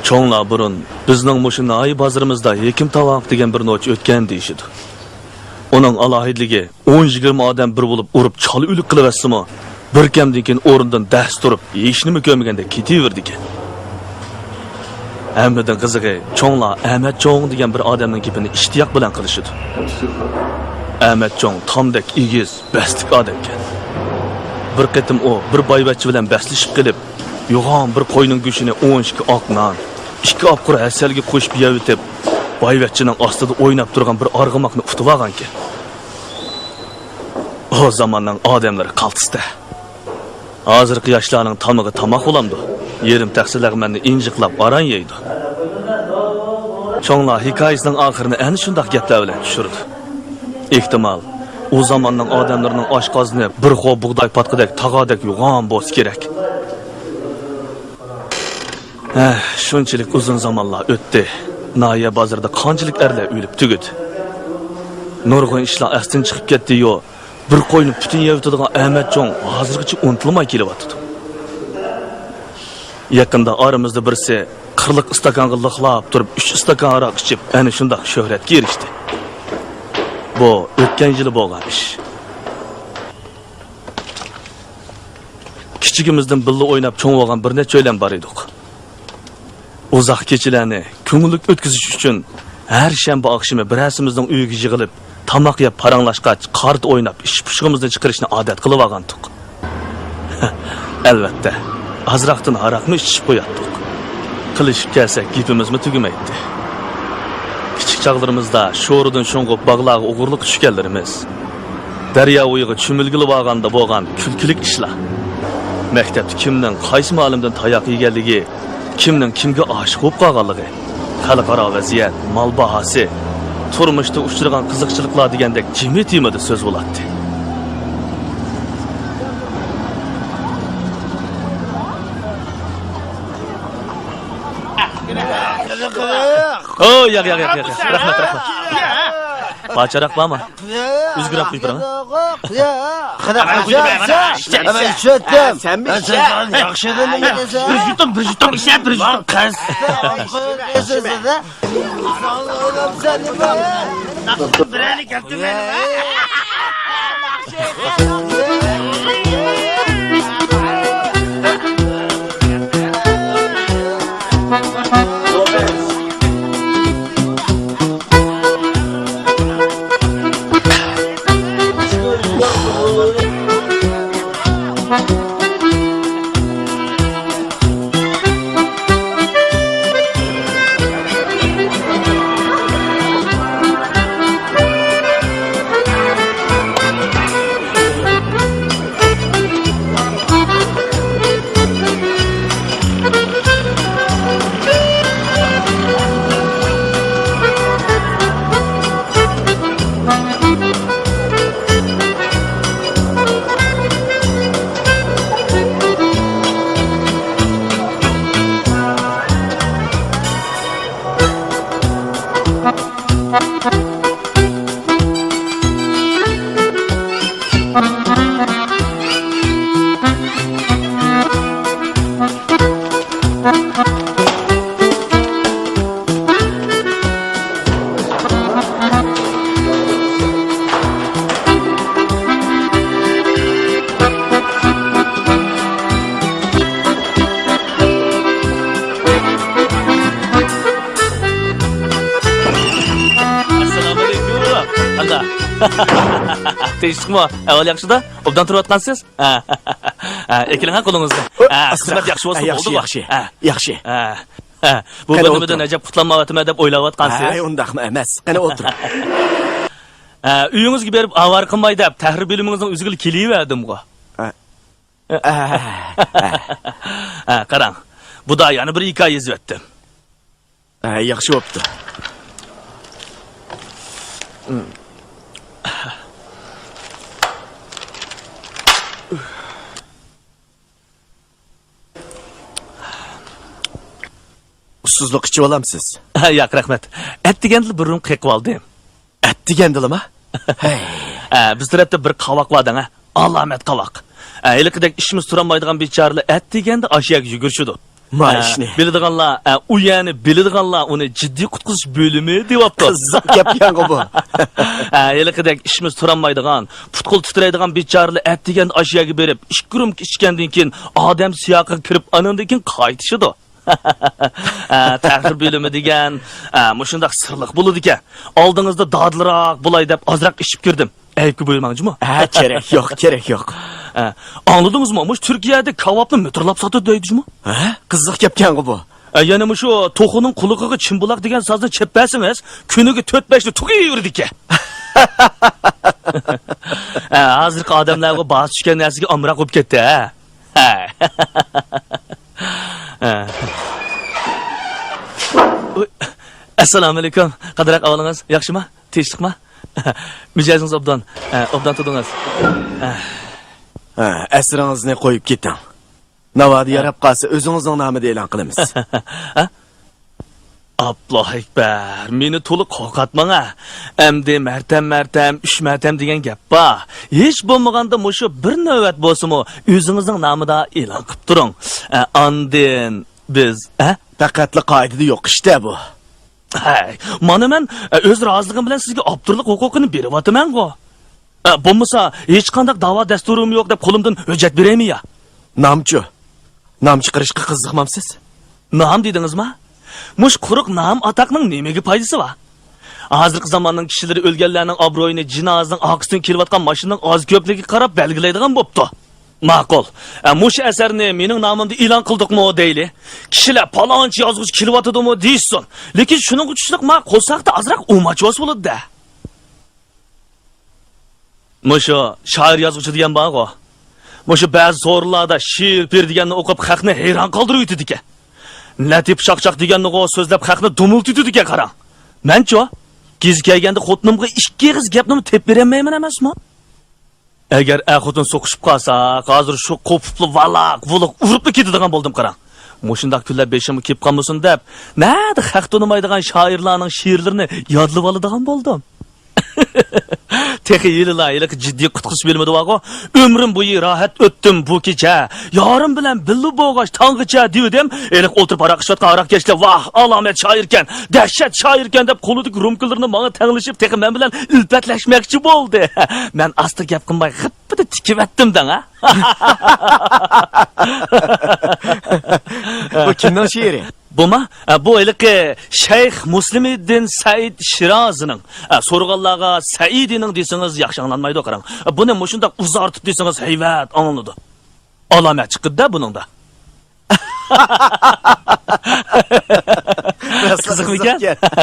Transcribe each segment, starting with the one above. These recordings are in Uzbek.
Çoğunlar burun bizning mushu nayi bozorimizda Hekim Tavoq degan bir noch o'tgan deyishidi. Onun alohidligi 10-20 odam bir bo'lib urib chala o'lik qilaversimi, bir kamdan keyin o'rnidan dars turib, yeyishni ko'maganda ketaverdi ekan. Hammadan qizig'i, cho'nglar Ahmad Cho'ng degan bir odamning gapini ishtiyoq bilan qilishidi. Ahmad Cho'ng tomdek egiz, bastik odam ekan. Bir qatim u bir boyvachchi bilan baslashib qilib, yo'g'on bir qo'yning go'shini 12 oq non, 2 opqur asalga qo'shib yeyib, boyvachchining ostida o'ynab turgan bir arg'umoqni utib olgan ekan. O zamonning odamlari qaltisda. Hozirgi yoshlarning tamig'i tamoq bo'lamdi. Yerim taqsirlag'manni injiqlab aran yeydi. Cho'nglar hikoyasining oxirini ana shunday gaplar bilan tushirdi. Ehtimol o zamonning odamlarining oshqozini bir xo'p bug'doy patqidek tog'odek yo'g'on bo'lsa kerak. Shunchalik uzun zamonlar o'tdi. Naya bozorda qanchalik erlar o'lib tugidi. Nurg'un ishlar astin chiqib ketdi-yu, bir qo'yni butun yeyotadigan Ahmad Cho'ng hozirgacha unutilmay kelyapti. Yaqinda aramizda birisi 40 istakonga liqlab turib 3 istakon aroq ichib, ana shunday shuhratga erishdi. Bu o'tgan yili bo'lgan ish. Kichigimizdan billa o'ynab cho'ng bo'lgan bir necha o'ylan bor edik. Uzoq kechalarni ko'ngillik o'tkazish uchun har shanba oqshimi birasimizning uyiga yig'ilib, tamoq yeb paranglashgach, qart o'ynab, ish-pushig'imizni chiqarishni odat qilib olgandik. Albatta, azroqdan aroqni ichib qo'yatdik. Qilishib kelsak, gapimizmi tugamaydi. Kichik chog'larimizda sho'ridan sho'ng'ib bog'larga o'g'irlik tushganlarimiz, daryo o'yiga cho'milgilib olganda bo'lgan kulkilik ishlar. Maktabda kimning qaysi ma'lumdan tayoq yeganligi, kimning kimga oshiq bo'lib qolganligi, xalqaro vaziyat, mol bahosi, turmushda uchragan qiziqchiliklar degandek jimit yemada so'z bo'ladi. Oh, yo'q. Rahmat. Bacharoq bormi? O'zgarib qo'yibman. Sen bir yaxshidan nima deysan? Bir jutum ishab, bir jutum qaz. Birani kaptiman. Teşekkürler. Evvel yaxşıda, obdan turib atqansiz? Ekilingan qo'lingizda. Xizmat yaxshi bo'lsa bo'ldi. Yaxshi. Bu bölümden acaba qutlanmavatma deb o'ylab atqansiz? Undaqmi emas. Qani o'tir. Uyingizga berib avar qilmay deb tahrir bilimingizning o'ziga kelaverdim-ku. Qarang. Bu da yana bir hikoya yozib etdim. Yaxshi bo'pti. Ussuzluq ichib olamsiz. Yo'q, rahmat. Et deganda bir rum qiqib oldim. Et degandimi? Biz tarafda bir qovoq bor-da, alamat qovoq. Eliqidek ishimiz turolmaydigan bechoralar et deganda ashiyaga yugurishdi. Mashni. Biladiganlar, u yani biladiganlar uni jiddiy qutqizish bo'limi deyapti. Qiziq gapgan bu. Yelqidek ishimiz turanmaydigan, putqul titraydigan bechoralar at degan ashyaga berib, ishkurum ichgandan keyin odam siyoqiga kirib, anandan keyin qaytishidi. Tahrir bo'limi degan, mushundaq sirliq bo'ladi ekan. Oldingizda dodliroq bo'lay deb ozroq ishib kirdim. Aybga bo'lmangizmi? Kerak yo'q. Anladingizmi? Mush Turkiyada kavobni metrlab sotadi deydingizmi? Qiziq gapgan bu. Yana shu to'xining quliqiga chimbuloq degan so'zni cheppasingiz, kuniga 4-5 ta tugi yurdi ekan. Hozirgi odamlarga bas tushgan narsaga amroq bo'lib ketdi, Assalomu alaykum. Qadrak avlingiz, yaxshimi? Tinchlikmi? Mijozingiz obdan tudingiz. Asringizni qo'yib keting. Navodi yarab qolsa o'zingizning nomida e'lon qilamiz. Alloh akbar, meni to'liq qo'rqatmang. Endi martam 3 martam degan gap bor. Hech bo'lmaganda mushu bir navbat bo'lsa-mu, o'zingizning nomida e'lon qilib turing. Andin biz, Faqatli qoidada yo'q ishda bu. Mana men o'z roziligim bilan sizga obturlik huquqini beryapman-ku. Bo'lmasa hech qanday da'vo dasturim yo'q deb qo'limdan hujjat beraymi ya? Nom chiqarishga qiziqmamsiz? Nom dedingizmi? Mush quruq nom ataqning nimaga foydasi bor? Hozirgi zamonning kishilari o'lganlarning obro'yini jinozaning oqisidan kelayotgan mashinaning oz ko'pligiga qarab belgilaydigan bo'pti. Ma'qul. Mush asarni mening nomimda e'lon qildikmi deyli. Kishilar palonchi yozuvchi kelyotdimi deysin. Lekin shuning uchunliq men qo'saqda azroq o'machvos bo'ladi-da. Mushu shoir yozuvchi degan bor-ku. Mushu ba'zi so'rlarda she'r berdiganni o'qib xalqni hayron qoldirib ekan. Latif shaqshaq deganni so'zlab xalqni dumultitdi ekan qarang. Men-chi, giz kelganda xotinimga 2 qiz gapni tep bermayman emasmi? Agar xotin so'qishib qolsa, hozir shu qo'pibli valaq urib ketadigan bo'ldim qarang. Mushundaq kunlar beshimga kelib qolmasin deb, nada haq tonimaydigan shoirlarning she'rlarini yodlab oladigan bo'ldim. Texi yililaylik jiddiy qutqizish bo'lmadi vago. Ömrüm bo'yi rohat o'tdim bu kecha. Yorim bilan billu bo'g'ash tong'icha dedim. Eliq o'tirib aroq ichayotgan aroqkashlar vah, alomat shoirkan, dahshat shoirkan deb qo'lidagi rumkalarni menga tanglashib, texi men bilan ilpatlashmoqchi bo'ldi. Men asta gap qilmay g'ippida tikib atdim-dan, Bu kimning she'ri? Bu eliqi Shayx Muslimiddin Said Shirozining. So'rg'anlarga Saidining desangiz yaxshi anglanmaydi qarang. Buni mushundaq uzartib desangiz hayvat anlanadi. Alomat chiqdi-da buningda. Qiziqmi ekan?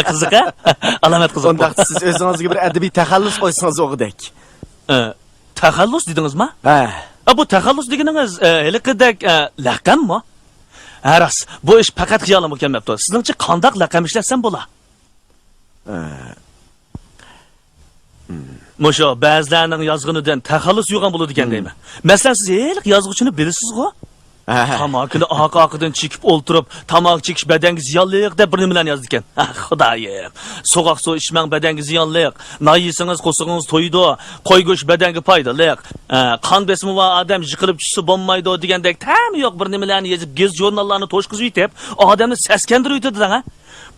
Qiziq-a? Alomat qiziq. Unda siz o'zingizga bir adabiy taxallus qo'ysangiz o'g'idek. Taxallus dedingizmi? Bu taxallus deganingiz eliqidek laqammi? Aras, bu ish faqat xiyolim o'tganmabdi. Sizningcha qandoq laqam ishlasam bo'la? Musho ba'zilarning yozg'inidan taxallus yo'g'an bo'ladi ekan deyman. Masalan, siz eliq yozg'uvchini bilasiz-ku? Tamoqini oq-oqidan chekib o'ltirib, tamoq chekish badanga ziyonliq deb bir nimalarni yozdi ekan. Xudoyim. So'qoq suv ichmang badanga ziyonliq. Noyisingiz qo'sig'ingiz to'ydi. Qo'y go'sht badanga foydali. Qon besimi va odam yiqilib tushsa bo'lmaydi degandek tam yo'q bir nimalarni yozib, gez jurnallarni to'shqizib yetib, odamni saskandirib yetadi-da.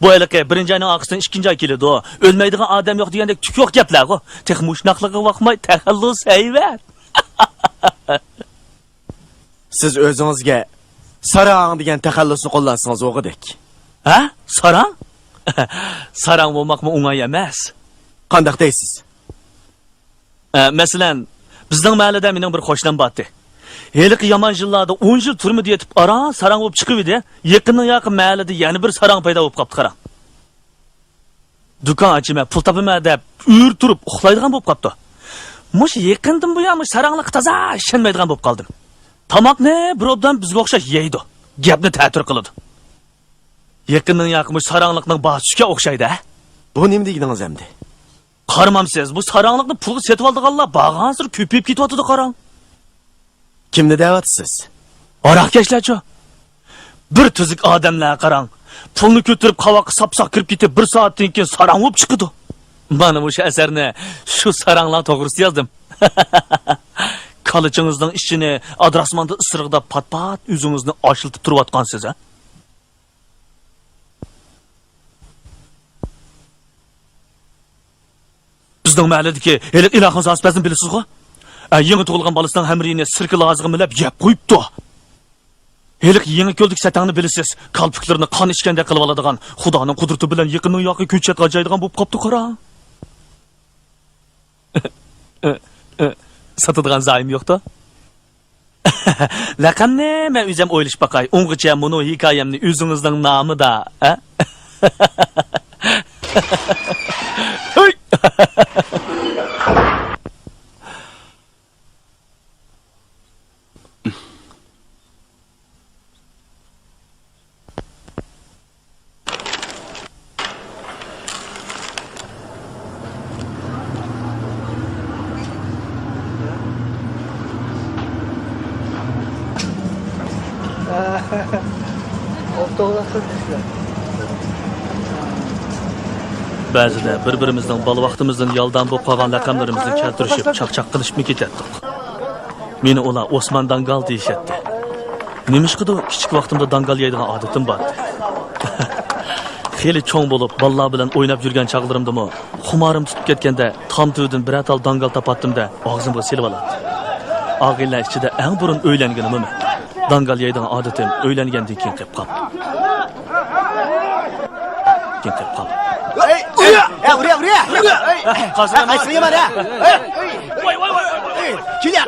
Bu eliqi birinchi oyning oqisidan ikkinchi oy keladi. O'lmaydigan odam yo'q degandek tuk yo'q gaplar-ku. Texmushnoqligiga vaqmay taxallus hayvat. Siz o'zingizga sarang degan taxallusni qo'llansangiz o'g'idek. Sarang? Sarang bo'lmoqmi o'ng'ay emas. Qanday deysiz? Masalan, bizning mahallada mening bir qo'shnim bordi. Heliqi yomon yillarda 10 yil turmadi yetib sarang bo'lib chiqib edi. Yaqin mahallada yana bir sarang paydo bo'lib qopti qarang. Do'kon ochima, pul topaman deb turib uxlaydigan bo'lib qopti. Mush yaqindan bu ham saranglik toza ishonmaydigan bo'lib qoldim. Tamoqni birovdan bizga o'xshash yeydi. Gapni ta'tir qiladi. Yaqindan yaqin saranglikning boshqa o'xshaydi. Bu nima deganingiz endi? Qaramamsiz, bu saranglikni pulga setib oldiganlar bag'ansir ko'payib ketyapti qarang. Kimni da'vatsiz? Aroqkashlarchi. Bir tuzuk odamlar qarang. Pulni ko'tarib qavoqqa sapsaq kirib ketib 1 soatdan keyin sarang bo'lib chiqdi. Mana bu asarni shu saranglar to'g'risida yozdim. Kalıcınızdan işini adrasmanda ısırıqda pat-pat yüzünüzni aşıltıp turvatqansız, Bizning mahalladagi hali ilohim zasbasini bilasiz-ku? Yangi tug'ilgan balasining hamrini sirki lazıg'i milab yeb qo'yibdi. Heliq yangi ko'ldik satangni bilasiz. Kalpiklarni qon ichgandek qilib oladigan, Xudoning qudrati bilan yaqinning yoqi ko'chat g'ajaydigan bo'lib qopti qara. Satadigan zaim yo'q-da? Laqamni men o'zim o'ylash baqay. O'ng'icha buni hikoyamni o'zingizning nomida, ha? Ba'zida bir-birimizning bola vaqtimizdan yoldan bo'lib qolgan raqamlarimizni keltirishib, chaqchaq qilishmi ketardik. Meni ular Osman Dangal deyishatdi. Nimishqidu kichik vaqtimda dangal yeydigan odatim bor. Xeli cho'ng bo'lib, bolalar bilan o'ynab yurgan chaqlarimdimi, xumorim tutib ketganda tomtudan bir atal dangal topatdim-da, og'zimga silib oladi. Og'illar ichida eng burun o'ylanganimmi? Dangal yeydigan odatim o'ylangandan keyin qilib qoldi. Buraya. Kaysını var ya. Vay. Kim ya?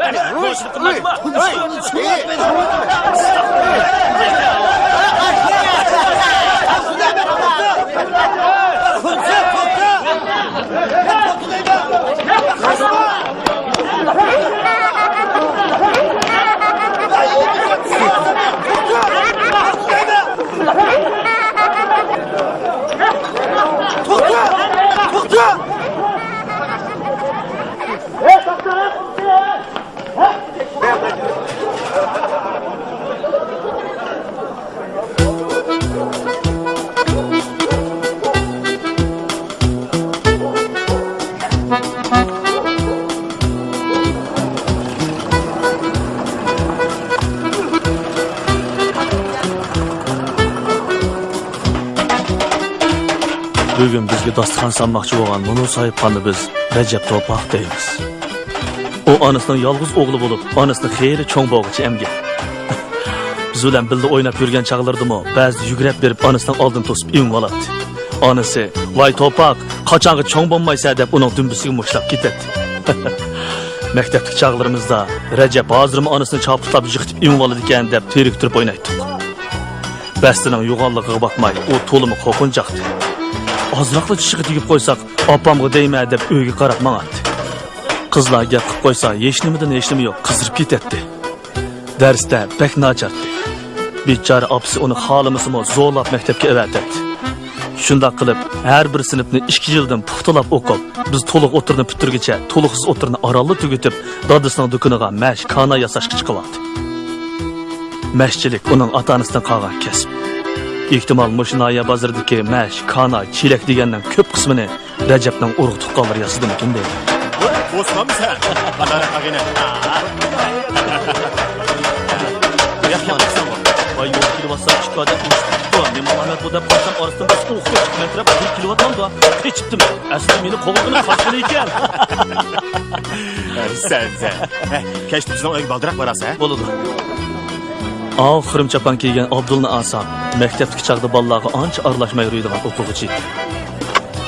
Bugün bizga dasturxon sanmoqchi bo'lgan Munu sohibxonni biz Rajab To'poq deymiz. O onasining yolg'iz o'g'li bo'lib, onasini xeyli cho'ng bo'g'ichi emgan. Biz bilan birga o'ynab yurgan chaqlardimi, ba'zi yugurib berib onasining oldin to'sib ing oladi. Onasi, "Voy To'poq, qachonga cho'ng bo'lmaysa" deb uning dumbisiga mushlab ketadi. Maktabdagi chaqlarimizda Rajab hozirmi onasini chopiqlab yiqitib ing oladi ekan deb terik turib o'ynaydik. Bastining yo'g'onligiga bakmay, u to'limi qo'rqinchaqdi. Azraqla chiqib tegib qo'ysak, opamga deyma deb uyga qarab mangadi. Qizlar gap qilib qo'ysa, hech nima yo'q, qizirib ketadi. Darsda bek nachardi. Bechora opasi uni xolimisimi zo'rlab maktabga avatadi. Shunda qilib, har bir sinfni 2 yildan puxtalab o'qib, biz to'liq o'tirni bitirguncha to'liqsiz o'tirni oralli tugatib, dadasining do'koniga mash kana yasashga chiqyapti. Mashchilik uning ota-onasidan qolgan kasb. Ehtimal Mushnoya bozoridagi mash, kana, chilak deganning ko'p qismini Rajabning urug' tuqqanlari yasidimikin deydi. Osmanmisan? Qadara qagina. Voy yo'q kilovatsa chiqadi, ushbu. Men mana bu deb qolsam orasidan biz o'qib metrab 1 kilovatmanda kechibdim. Aslida meni qo'g'irni qasqini ekan. Sen. Kechib bizning uyga baldiroq borasiz, ha? Bo'ladi. Oxirim chapan kiygan Abdulni Asam maktabdagi chaqda bolalarga ancha aralashmay yuradigan o'quvchi.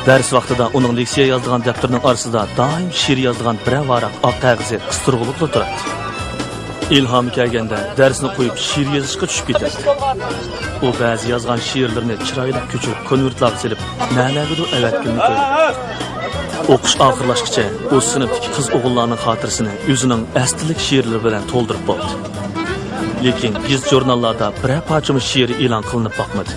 Dars vaqtida uning leksiya yozdigan daftarning orasida doim she'r yozdigan bir varaq oq qog'ozi qistirg'ilib turadi. İlham kelganda darsni qo'yib she'r yozishga tushib ketadi. U ba'zi yozgan she'rlarni chiroyli ko'chirib konvertlarga silib, na'lagidu avatgini qo'yadi. O'qish oxirlashguncha u sinfdagi qiz o'g'illarning xotirasini o'zining aslilik she'rlari bilan to'ldirib bo'ldi. Lekin biz jurnallarda bir parchami she'r e'lon qilinib boqmadi.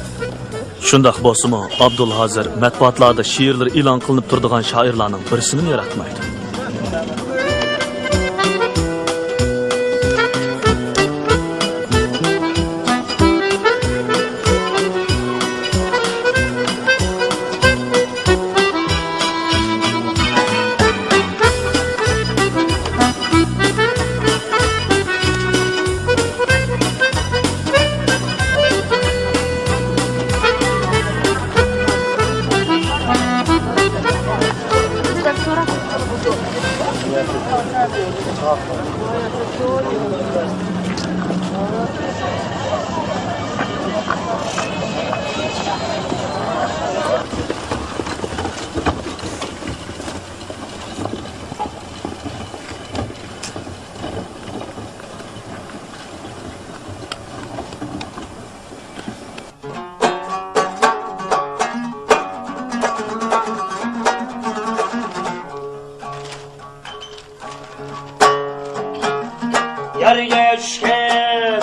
Shundaq bo'lsa-mu, Abdul hozir matbuotlarda she'rlar e'lon qilinib turadigan shoirlarning birisini yaratmaydi. Yer geçken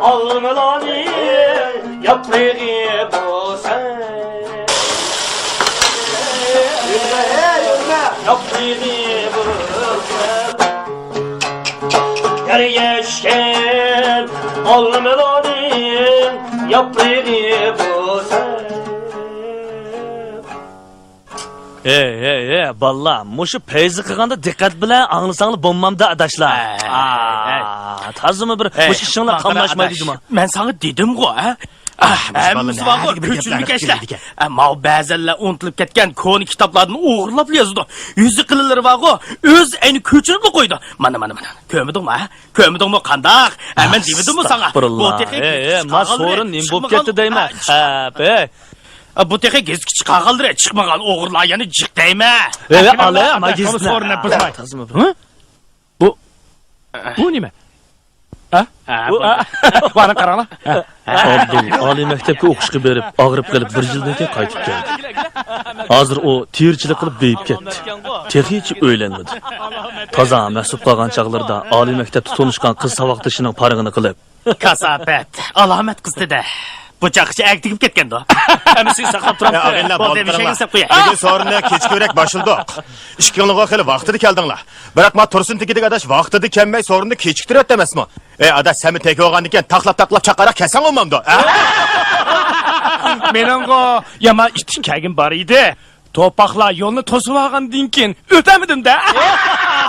alnılanı yaprağı bu sen. Yaprağı bu sen. Yer geçken alnılanı yaprağı bu sen. Ey, balla, muşu peyzi qilganda diqqat bilan anglasanglar bo'lmamda adashlar. Tazimi bir mush ishinglar qamlashmaydimi? Men sana dedim-ku, ha? Hammasi bor, ko'chilmi kashlar. Ammo ba'zanlar unutilib ketgan koni kitoblarni o'g'irlab yozdi. Yuzi qililari bor-ku, o'z ayni ko'chirib qo'ydi. Mana. Ko'midingmi, ha? Ko'midingmi qandaq? Men demadimmi sana? Bu texnik. Ma so'rin nim bo'lib ketdi deyman. Bu texnik gezgi chiqarganlar, chiqmagan o'g'irlar yana jiq deyma. Ale, magizni. So'rini bilmay. Tazimi. Bu nima? Ha? Bana qaranglar. Abdul oliy maktabga o'qishga berib, og'rib qolib 1 yildan keyin qaytib keldi. Hozir u terchilik qilib beyib ketdi. Texnichi o'ylanmadi. Toza mas'ul qolgan chaqlarda oliy maktabda tanishgan qiz savoqdishining parig'ini qilib, kasofat, alomat qizdi-da. Bıçakçı aktif ketken de. Hemisi saqlab turibdi. Ağaylar Bo'ldi, bir şey boldirlar. qilib qo'y. Bugun so'rinda kechko'rak boshildik. 2 kunga qilib vaqtida keldinglar. Biroq men Tursun tekidik adash vaqtida kelmay so'rinda kechiktirib emasmi? Adash seni teki olgan ekan taqlab chaqara kesang olmamdi. Meninggo yama ishtikagim bor edi. To'paqlar yo'lni to'sib olgandan keyin o'tamidim-da.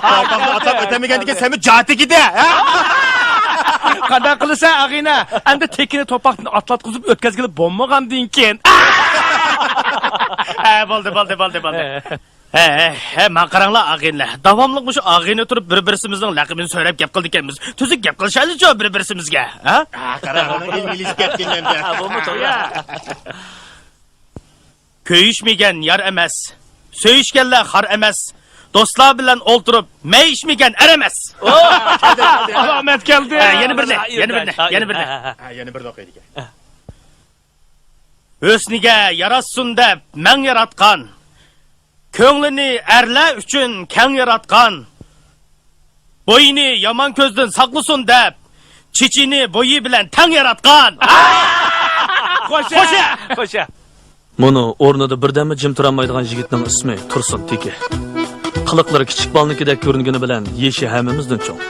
To'paqni atlab o'tamagandan keyin seni jatigida. Qanday qilsa ag'ina, endi tekini to'paqni atlatqizib o'tkazgili bo'lmagandan keyin. Bo'ldi. Men qaranglar ag'inlar. Davomli shu ag'ina turib bir-birimizning laqabini so'rab gap qildik ekanmiz. Tuzuk gap qilishaylik-ku bir-birimizga, ha? Qarang, ingliz ketganda. Bo'lmi to'ya? Köyüşmegen yar emas. Söyüşkenler har emas. Dostlar bilen olturup meyişmegen er emas. Alamet geldi. Yeni birine. Yeni bir o'qiydik. O'sniga yarassun deb men yaratgan. Ko'nglini erlar uchun keng yaratgan. Bo'yini yomon ko'zdan saqlasin deb chichini bo'yi bilan tang yaratgan. Qo'sha. Bunu o'rnida birdamda jim turolmaydigan yigitning ismi Tursun Teki. Qiliqlari kichik balnikidek ko'ringani bilan yeshi hammamizdan cho'ng.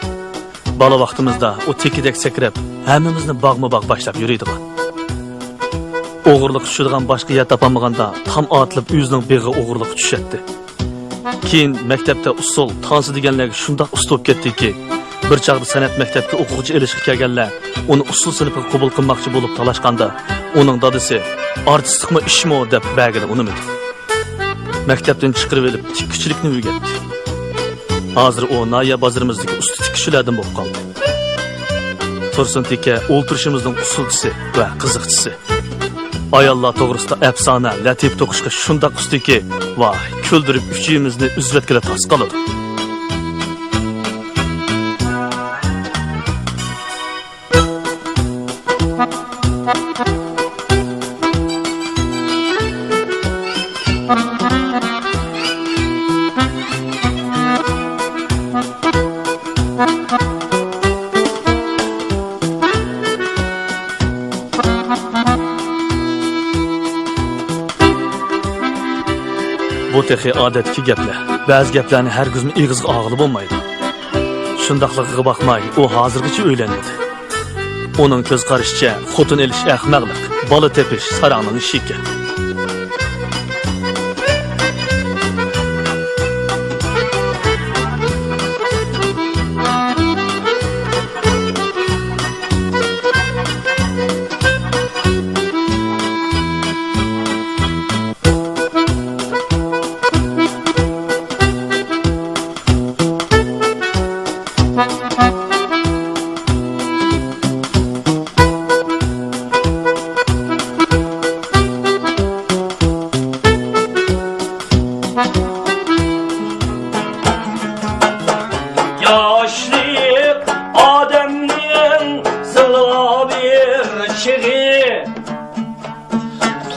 Bola vaqtimizda u tekidek sakrab, hammamizni bog'ma-bog' boshlab yuradigan. O'g'irlik tushadigan boshqa yer topolmaganda tam otilib o'zining beg'i o'g'irlik tushadi. Keyin maktabda usul, tansi deganlarga shundoq ustib ketdiki, bir chaqda san'at maktabga o'quvchi elishga kelganlar uni usul sinfiga qabul qilmoqchi bo'lib talashganda, uning dadasi artistlikmi ishmi deb bag'ini unimadi. Maktabdan chiqarib olib tikkichilikni o'rgatdi. Hozir u Naya bozorimizdagi usti tikkishilardan bo'lib qoldi. Tursun Teki o'ltirishimizning usulchisi va qiziqchisi. Ayollar to'g'risida afsona, latif to'qishga shundoq ustiki, voy, kuldirib uchimizni uzvatkala tas qoladi. Bu texi odatdagi gaplar. Ba'zi gaplarni har kuzmi ig'izga og'ilib bo'lmaydi. Shundaqligiga baxmay, u hozirgacha o'ylanmadi. Uning ko'z qarashicha xotin elish ahmoqlik, bola tepish sarangning ishi ekan.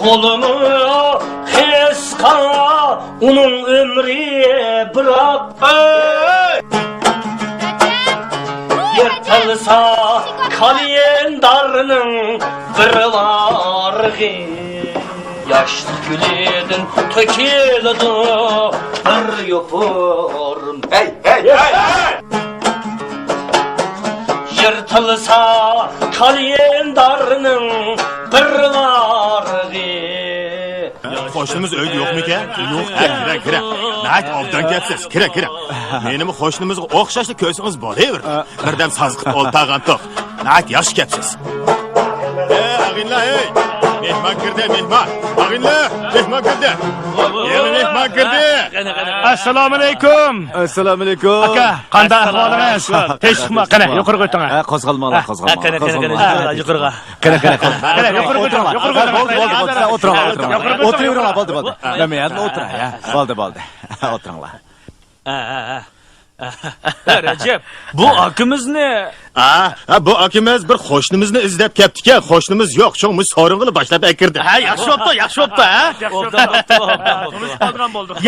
Solumu heska onun ömrü bırak yırtılsa kalendarının kırvarı yaşlı gülüdün töküldü bir yopurum hey hey hey yırtılsa kalendarının kırvarı Qo'shnimiz uyda yo'qmi ekan? Yo'q. Kira. Nayt obdan kepsiz. Kira. Menimi qo'shnimizga o'xshashli ko'rsangiz bo'laver. Birdam sazqib oltag'an to'q. Nayt yaxshi kepsiz. Ag'inlar, ey. Mehmon kirdi, mehmon. Ag'inlar, mehmon kirdi. Yana mehmon kirdi. Assalomu alaykum. Assalomu alaykum. Aka, qanday ahvolingiz? Hech chiqma, qani, yuqoriga o'ting. Qo'zg'almanglar. Qani, yuqoriga. Qani, yuqoriga o'ting. O'tiringlar, bo'ldi. Nima endi o'tiray, ya. Bo'ldi. O'tiringlar. Rajab, bu akimizni Bu akimiz bir qo'shnimizni izlab kelibdi-ku. Qo'shnimiz yo'q, cho'ngmiz so'ring'ini boshlab akirdi. Ha, yaxshi bo'pti, ha?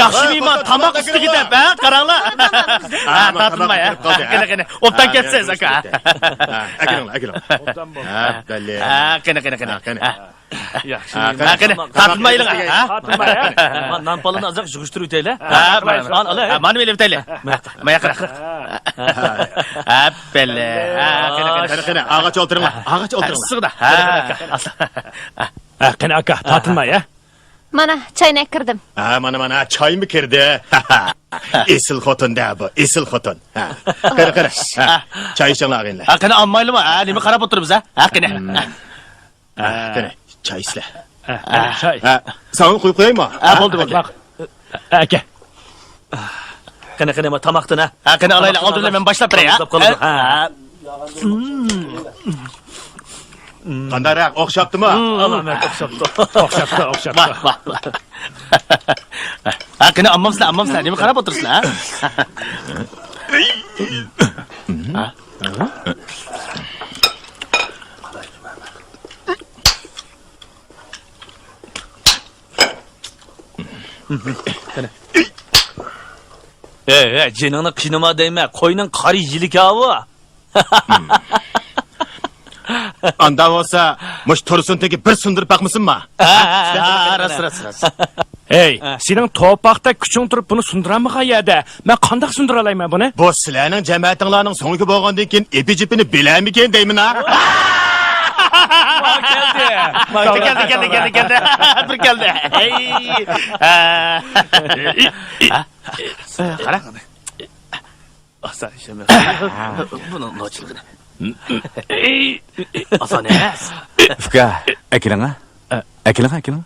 Yaxshi mehmon tomoq ustiga deb, ha? Qaranglar. Ha, tortinmay, ha? Qani, obdan ketsangiz, aka. Akiringlar. Ha, balli. Ha, qani. yaxshi. Qani, tortinmaylar, ha? Man nanpalini azaq yig'ishtirib o'taylar. Ha, mana bilib o'taylar. Maya qara. Ha, belle. Qani, ağaç o'tiringlar. Sig'da. Qani aka, tortinmay, ha? Mana chaynak kirdim. Ha, mana choy mi kirdi? Esil xotin-da bu, esil xotin. Qara. Choy ichinglar ag'inlar. Ha, qani olmaylimi? Ha, nima qarab o'tiribsiz, ha? Qani. Qani, choy isla. Choy. Sovun qo'yib qo'yaymi? Ha, bo'ldi. Aka. Qani, tamoqdan ha. Ha, qani olaylar, oldindan men boshlab beray, ha? Ha. Qandaroq o'xshabdimi? Alloh o'xshabdi. O'xshabdi. Ha, qani ammamsizlar, nima qarab o'tirsizlar, ha? Jiningni qiynama deyma, qo'yning qari yilikavi. Anda bo'lsa, mush Tursuntagi bir sundirib baqmisinmi? Ha, ras. Hey, sening to'paqda kuching turib buni sundiranmi qayerda? Men qanday sundira olayman buni? Bu sizlarning jamoatinglarning so'ngi bo'lgandan keyin epi-jipini bilarmikan deyman ha? Keldi. Bir keldi. Qara. Asal ishim. Buni nochiligini. Asan emas. Uka, akiringlar. Akiring.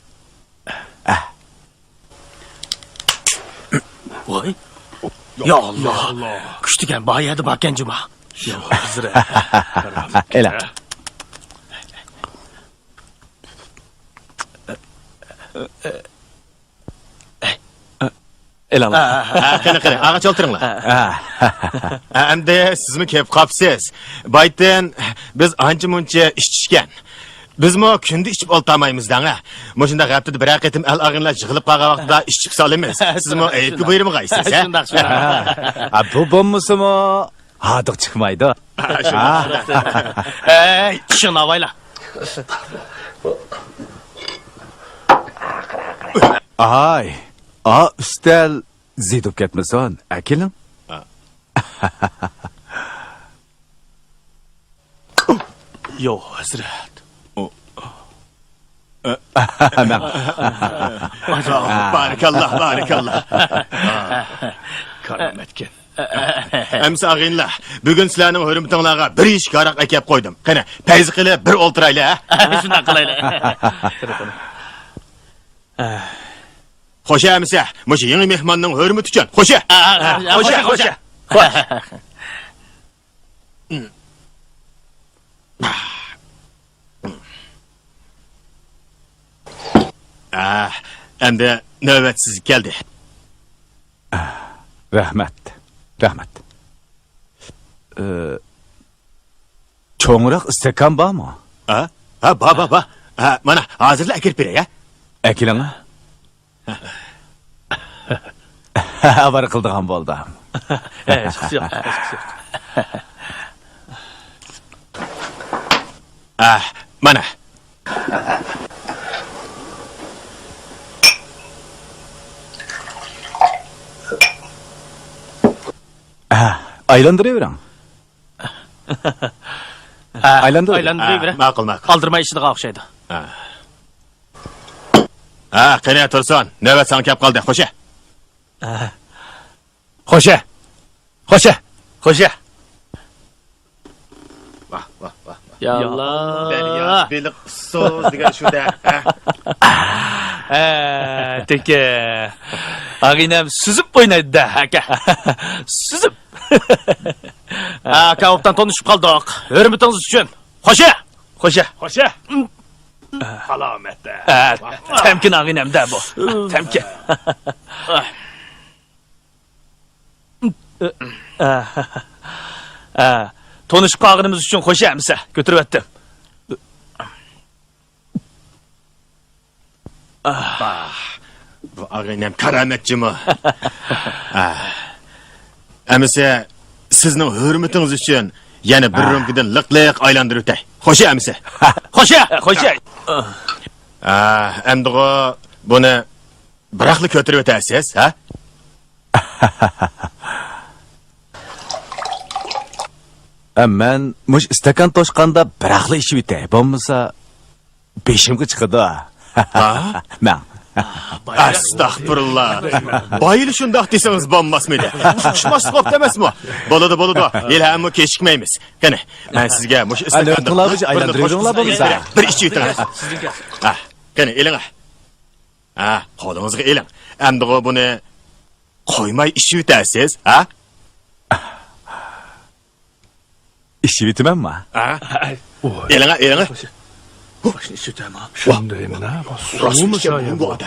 Voy. Ya Allah. Kuchtigan boyadi bakan juma. Ela. Elam. Qani, ağaç o'tiringlar. Endi sizmi kelib qopsiz. Baytdan biz ancha-muncha ichishgan. Bizmi kunda ichib oltamaymiz-dan ha. Moshunda g'aptida bir qatim al ag'inlar yig'ilib qolgan vaqtida ichib solamiz. Sizmi aytib buyurmi qaysiz, ha? Shundaq. Bu bo'lmasimi? Hadiq chiqmaydi. Hey, shuni avayla. Ay. Ustal zidib ketmason, akiling. Yo'q, hazrat. Barakallah. Karametkin. Emsi ag'inlar, bugun sizlarning hurmatinglarga bir ish qaraq akab qo'ydim. Qani, payzi qilib bir o'ltiraylar, ha? Shunday qilaylik. Xo'sh, emsi, mush yangi mehmonning hurmati uchun. Xo'sh. Xo'sh. Endi navbat siz keldi. Rahmat. Cho'ngroq istakan bormi? Ha, ba. Mana hozirla akirib beray, ha? Әкеліңі? Бар қылдыған болды. Hech yo'q. Mana. Aylandırıverin. Aylandır. Aylandırıver. Ma'qul. Qoldirmay ishiga o'xshaydi. Qani tursin. Navbat san kelib qoldi. Xo'sh. Xo'sha. Xo'sha. Xo'sha. Vah. Yallah. Beliq so'z degan shu-da. Teke. Ag'inam suzib o'ynaydi-da. Aka. Suzib. Aka, obdan tanışıp kaldık. Hürmetiniz için. Xo'sha. Xo'sha. Xo'sha. Salomatda. Temkin ag'inamda bu. Temkin. Tanışıp qolganimiz uchun qo'shamisa, ko'tarib o'tdim. Bu ag'inam karamatchimi? Amisa sizning hurmatingiz uchun yana bir rumkidan liqliq aylantirib o'tay. Xo'sh, amisa. Xo'sha. Xo'sha. Endi buni biraqli ko'tarib o'tasiz, ha? Мен mush istakan toshqanda biraqli ishib etay. Bo'lmasa beshimga chiqadi. Men. Astagfirullah. Bayili shundoq desangiz bo'lmasmidi? Xushmas qop emasmi? Bo'ladi. Ilhamni kechikmaymiz. Qani, men sizga mush istakan aylantiringlar bo'lsa. Bir ish yuting. Qani, eling. Qo'lingizga eling. Endi buni qo'ymay ish yutasiz, ha? İşi bitimemmi? Eling. Boshni ishitaman. Shundaymi, na? Suvmi shoyi bu?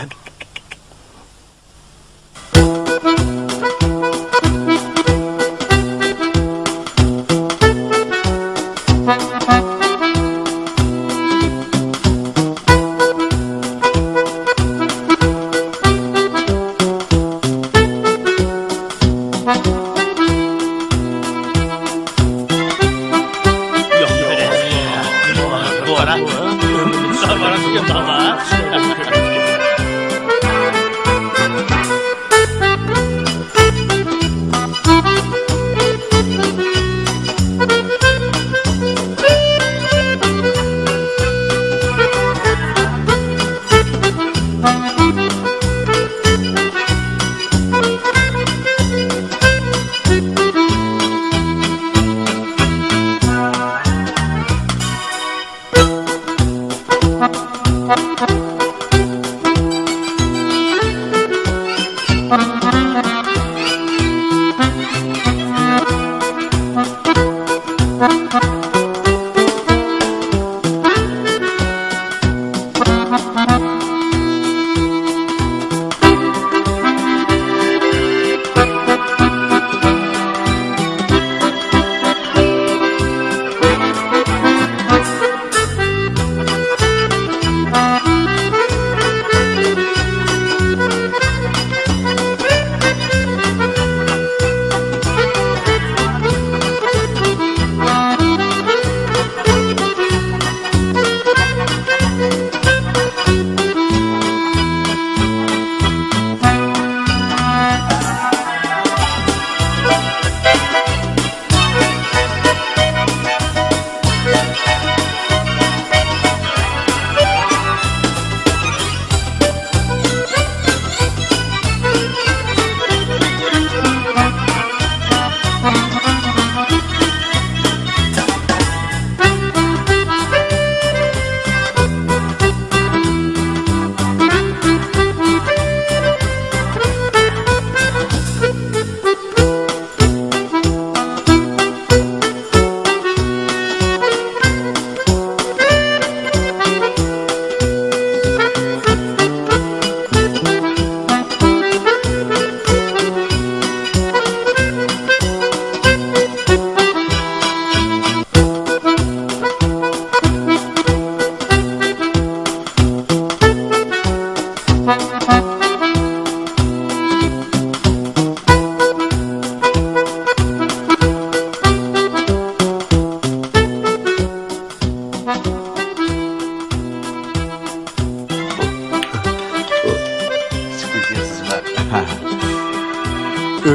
Thank you.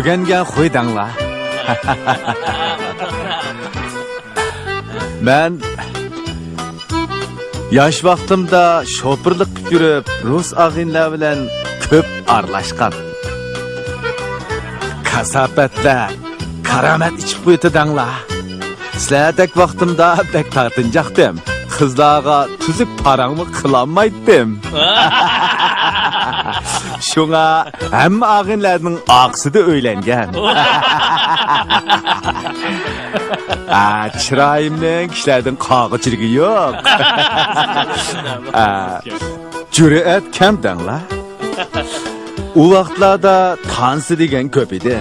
o'rgangan qo'ydanglar. Men yosh vaqtimda shopirlik qilib yurib, rus og'inlar bilan ko'p aralashgan. Kasofatlar, karomat ichib qo'ytidanglar. Sizlardek vaqtimda bek tartinjaqdim. Qizlarga tuzuk parangni qilolmaydim. Şuna hamma og'inlarning oqsida o'ylangan. Chiroyimning kishilardan qog'ichiligi yo'q. Jur'at kam danglar. U vaqtlarda tansi degan ko'p edi.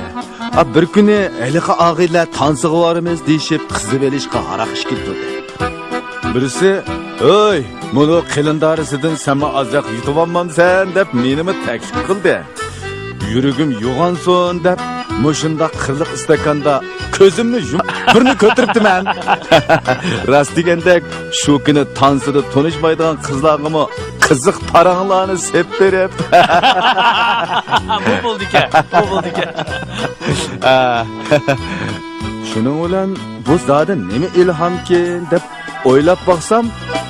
Bir kuni eliqa og'inlar tansiga boramiz deyishib qizib elishga haraq ish keldi. Birisi, "Oy, bunu qilindarisidan sama azroq yutib olmamsan" deb menimi taklif qildi. Yuragim yo'g'onson deb mushunda qirliq istakanda ko'zimni yumib birni ko'tiribdiman. Rost degandek, shu kuni tansida tanishmaydigan qizlarga qiziq paranglarni sep berib. Bu bo'ldi ekan, bu bo'ldi ekan. Shuning bilan bu zodi nima ilhomkin deb o'ylab baksam,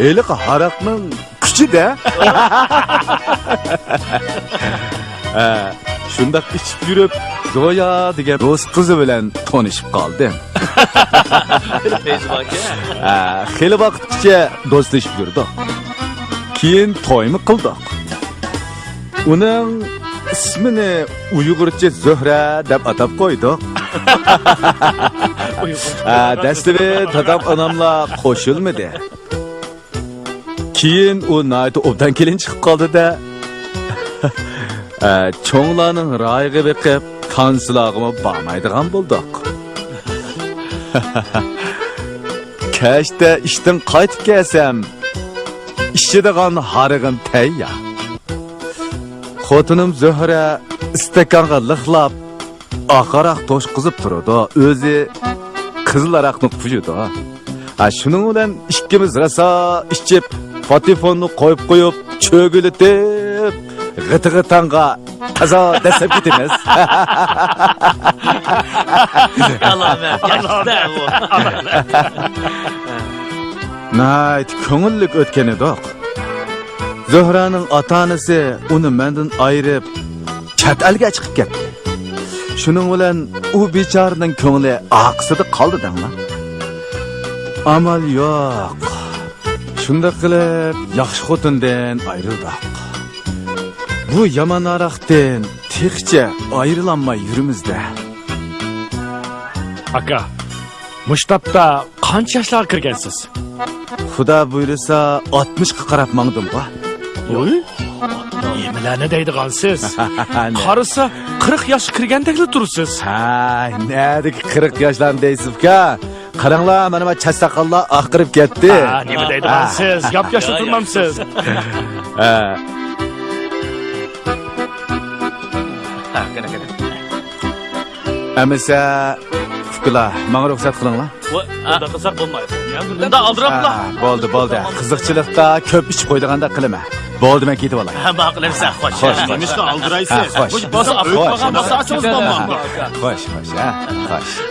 eliq haraqning kuchi-da. Shunda ichib yurib, Zoya degan rus qizi bilan tanishib qoldim. Xeyli vaqtgacha do'stlashib yurdik. Keyin to'yni qildik. Uning ismini Uyg'urcha Zuhra deb atab qo'ydik. Dastlabki dadam onamlar qo'shilmadi. Keyin u nayda obdan kelin chiqib qoldi-da. Cho'nglarning rayga beqib, tansilog'imi bormaydigan bo'ldik. Kashda ishdan qaytib kelsam, ishchidigan harig'im tayyor. Xotinim Zuhra istakanga liqlab aqaraq to'shqizib turadi. O'zi qizlaraqni quyidi. Shuning bilan ikkimiz rasa ichib, patefonni qo'yib, cho'gilitib, g'iti-g'itanga tazo dasab ketamiz. Nayt ko'ngillik o'tgan edik. Zuhraning ota-onasi uni mendan ayirib, chet elga chiqib ketdi. Shuning bilan u bechoraning ko'ngli oqsida qoldi danglar. Amal yo'q. Shunda qilib yaxshi xotindan ayrildik. Bu yomon araqdan texcha ayrilanmay yurimizda. Aka, mushtabda qancha yoshlar kirgansiz? Xudo buyursa 60 ga qarab mangdim-ku. Nimalarni deydigansiz? Qarasa 40 yosh kirgandekli tursiz. Nədiki 40 yoshlarni deysiz-ka? Qaranglar, mana chasaqallar oqirib ketdi. Nima deydigansiz? Gap yoshda turmamsiz. Amisa, Fukula, menga ruxsat qilinglar. Bunda qilsak bo'lmaydi. Bunda aldirablar. Bo'ldi. Qiziqchilikda ko'p ichib qo'ydiganda qilma. Bo'ldi, men ketib olay. Maqlimsan, xo'sh. Nimishqa aldiraysiz? Xo'sh. Bosa o'lmagan bosa achimiz bo'lmadi. Xo'sh.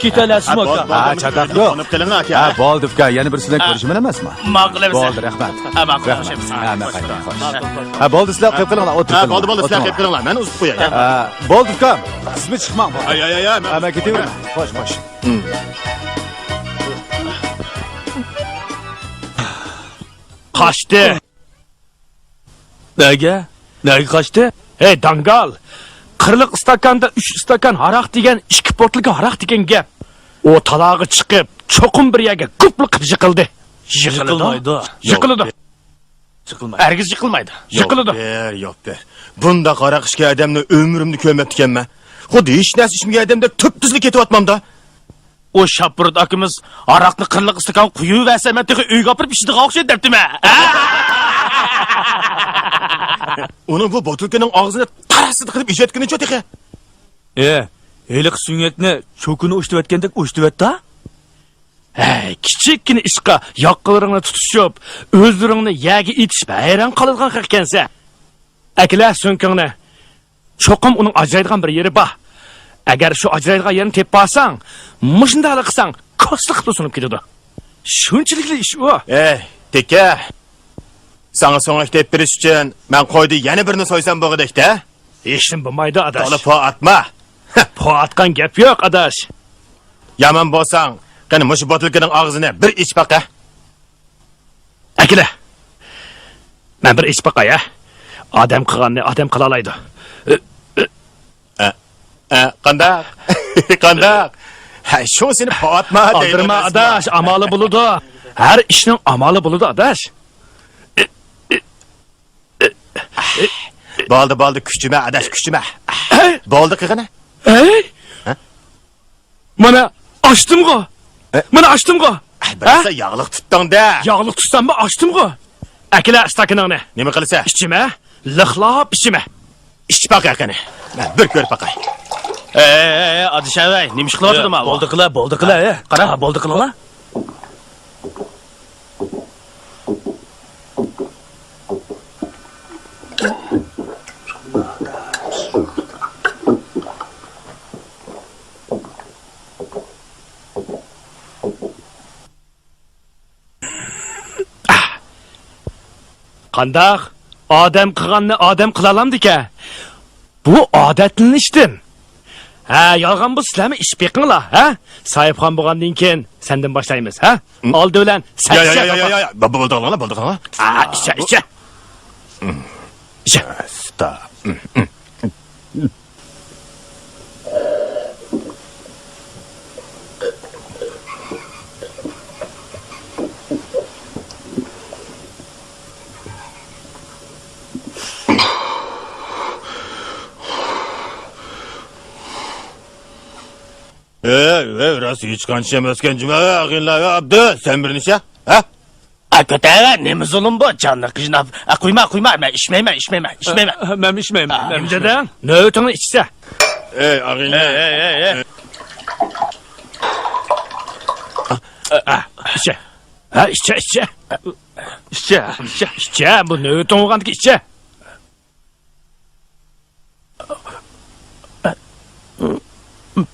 Ketalasizmi aka? Chatoq yo'q. Qonib qiling aka. Bo'ldi, uka, yana birisidan ko'rishim emasmi? Maqlimsan. Bo'ldi, rahmat. Maqlimsan. Men qaytaman, xo'sh. Bo'ldi, sizlar qo'yib qilinglar, o'tirib. Bo'ldi, sizlar qilib qilinglar. Men uzib qo'yay. Bo'ldi, uka. Sizmi chiqmang. Ay. Men ketaveram. Xo'sh. Qaçtı. Nega qaçtı? Hey dangal. Qirliq istakanda 3 istakan haraq degan 2 portlik haraq degan gap. O talog'i chiqib, cho'qim bir yerga ko'plik qilib yiqildi. Yiqilmaydi. Yiqiladi. Yiqilmaydi. Ergiz yiqilmaydi. Yiqiladi. Yo'q ber. Bunda qara qishga odamni umrimni ko'rmabdikanman. Xuddi hech narsa ichmagan odamda tub-tuzlik ketyapman-da. O Shapurd akamiz aroqni qirliq istakan quyib versa, men tegi uyga olib ishdiga o'xshaydi debdimi? Uni bu botilkaning og'zini tarasid qilib ijotgunicha tegi. Eliq sunyakni cho'kini o'shtivatgandek o'shtivatda? Hey, kichikkina ishqa yoqqalaringni tutishib, o'zlaringni yaga etishib hayron qoladigan ekansa. Aklar so'nkingni cho'qim uning ajraydigan bir yeri bor. agar shu ajraydigan yerni tepib olsang, mushundalik qilsang, kosliq qilib sunib ketadi. Shunchilikli ish u. Teka. Sana so'ngak deb berish uchun men qo'ydi yana birini so'ysam bo'g'idakda. Ishim bo'lmaydi, adash. To'la po atma. Po atgan gap yo'q, adash. Yaman bo'lsang, qani mush botilkaning og'zini bir ich baqa. Akila. Men bir ish baqay, odam qilganni odam qila oladi. Qandaq? Qandaq? Ha, shu seni po atma deydi. Aldirma, adash, amali bo'ladi. Har ishning amali bo'ladi, adash. Bo'ldi, kuchuma, adash, kuchuma. Bo'ldi qig'ina. Mana ochdimg'o. Mana ochdimg'o. Bilsa yog'liq tutding-da. Yog'liq tutsam-mi, ochdimg'o. Akila stakaningni. Nima qilsa? Ichima, lixlab ichima. Ich baqa qani. Men bir ko'rib baqay. Adishavay, nima ish qilyaptimi? Bo'ldi qila, qara, bo'ldi qilinglar. Qandaq? Odam qilganni odam qila olamdi-ku. Bu odatlanishdim. Ha, yolg'on bu sizlarmi ish beqinglar, ha? Sohibxon bo'lgandan keyin sendan boshlaymiz, ha? Oldi bilan Yo. Bo'ldi qilinglar. Icha. Icha. Stop. Rast hiç kanşem özken cüme ağınla abdü sen bir nişe ha? Kötü nima zulm bu canni qijnab. Qo'yma, men ishmayman. Men ishmayman. Nimdadan? Nötini ichsa. Ağınla. Icha. Ha, icha. Icha, bu nötin olgandiki icha.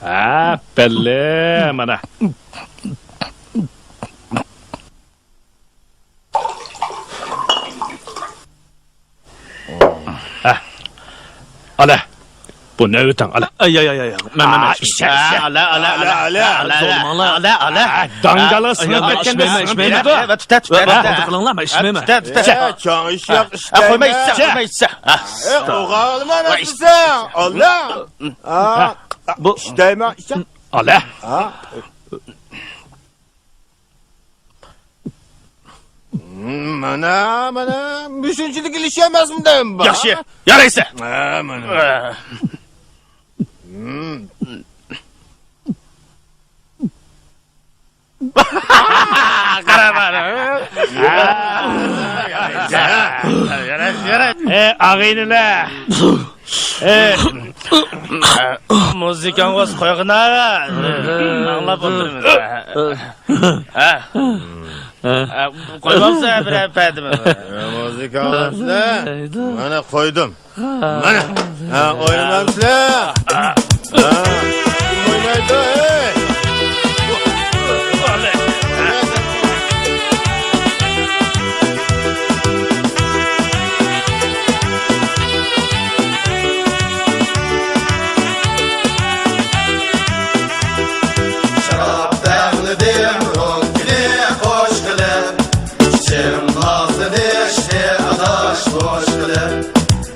Ha, belli mana. Ala. Bu nötin ala. Ay. Men icha. Ala. Dangalı sınıf etkende ishmayman. Tut. Bo'ldi qilinglar, men ishmayman. Çağ iş yok işte. Qo'yma içsa. Oğlum nasılsın? Allah. Bu işteyme işte. Ala. Mana düşünçülük ilişemez mi deyim ben? Yaxshi, yaraysa. Mana. Qara bana. Ağıyla. Muzikan o'z qo'yg'ina. Anglab o'tirmiz. Qo'ymamsa bir apadimi? Müzik alamsın. Bana koydum. Bana. Ha oynamamsın. Oynaydı.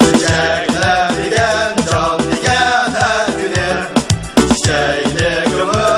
Çiçekler diken, can diken her güne. Çiçekli gümüş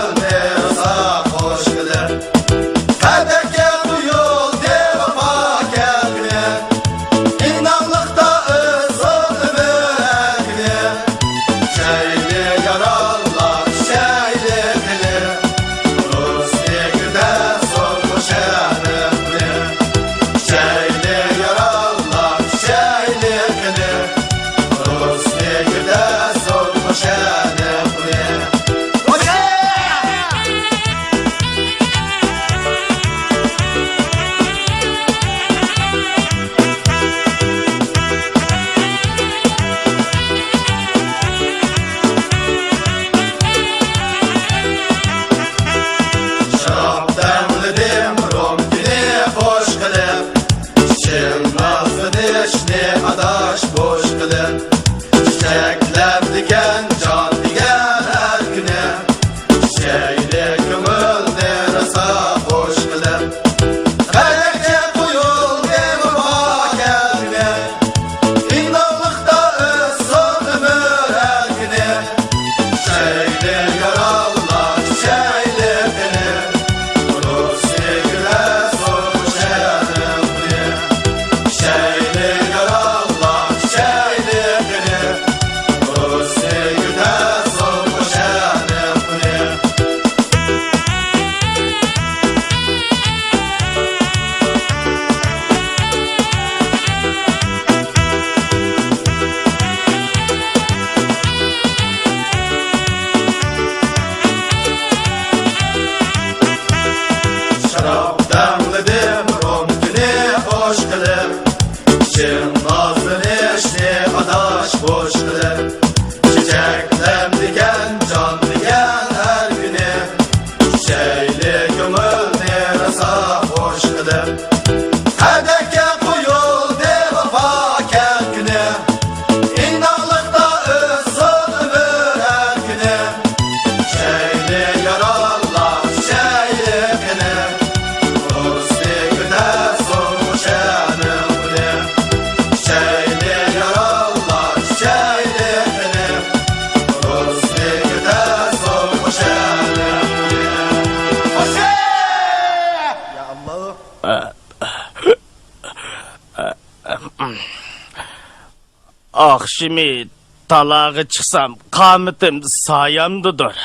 Akşimi talağı çıksam kametim sayamdıdır.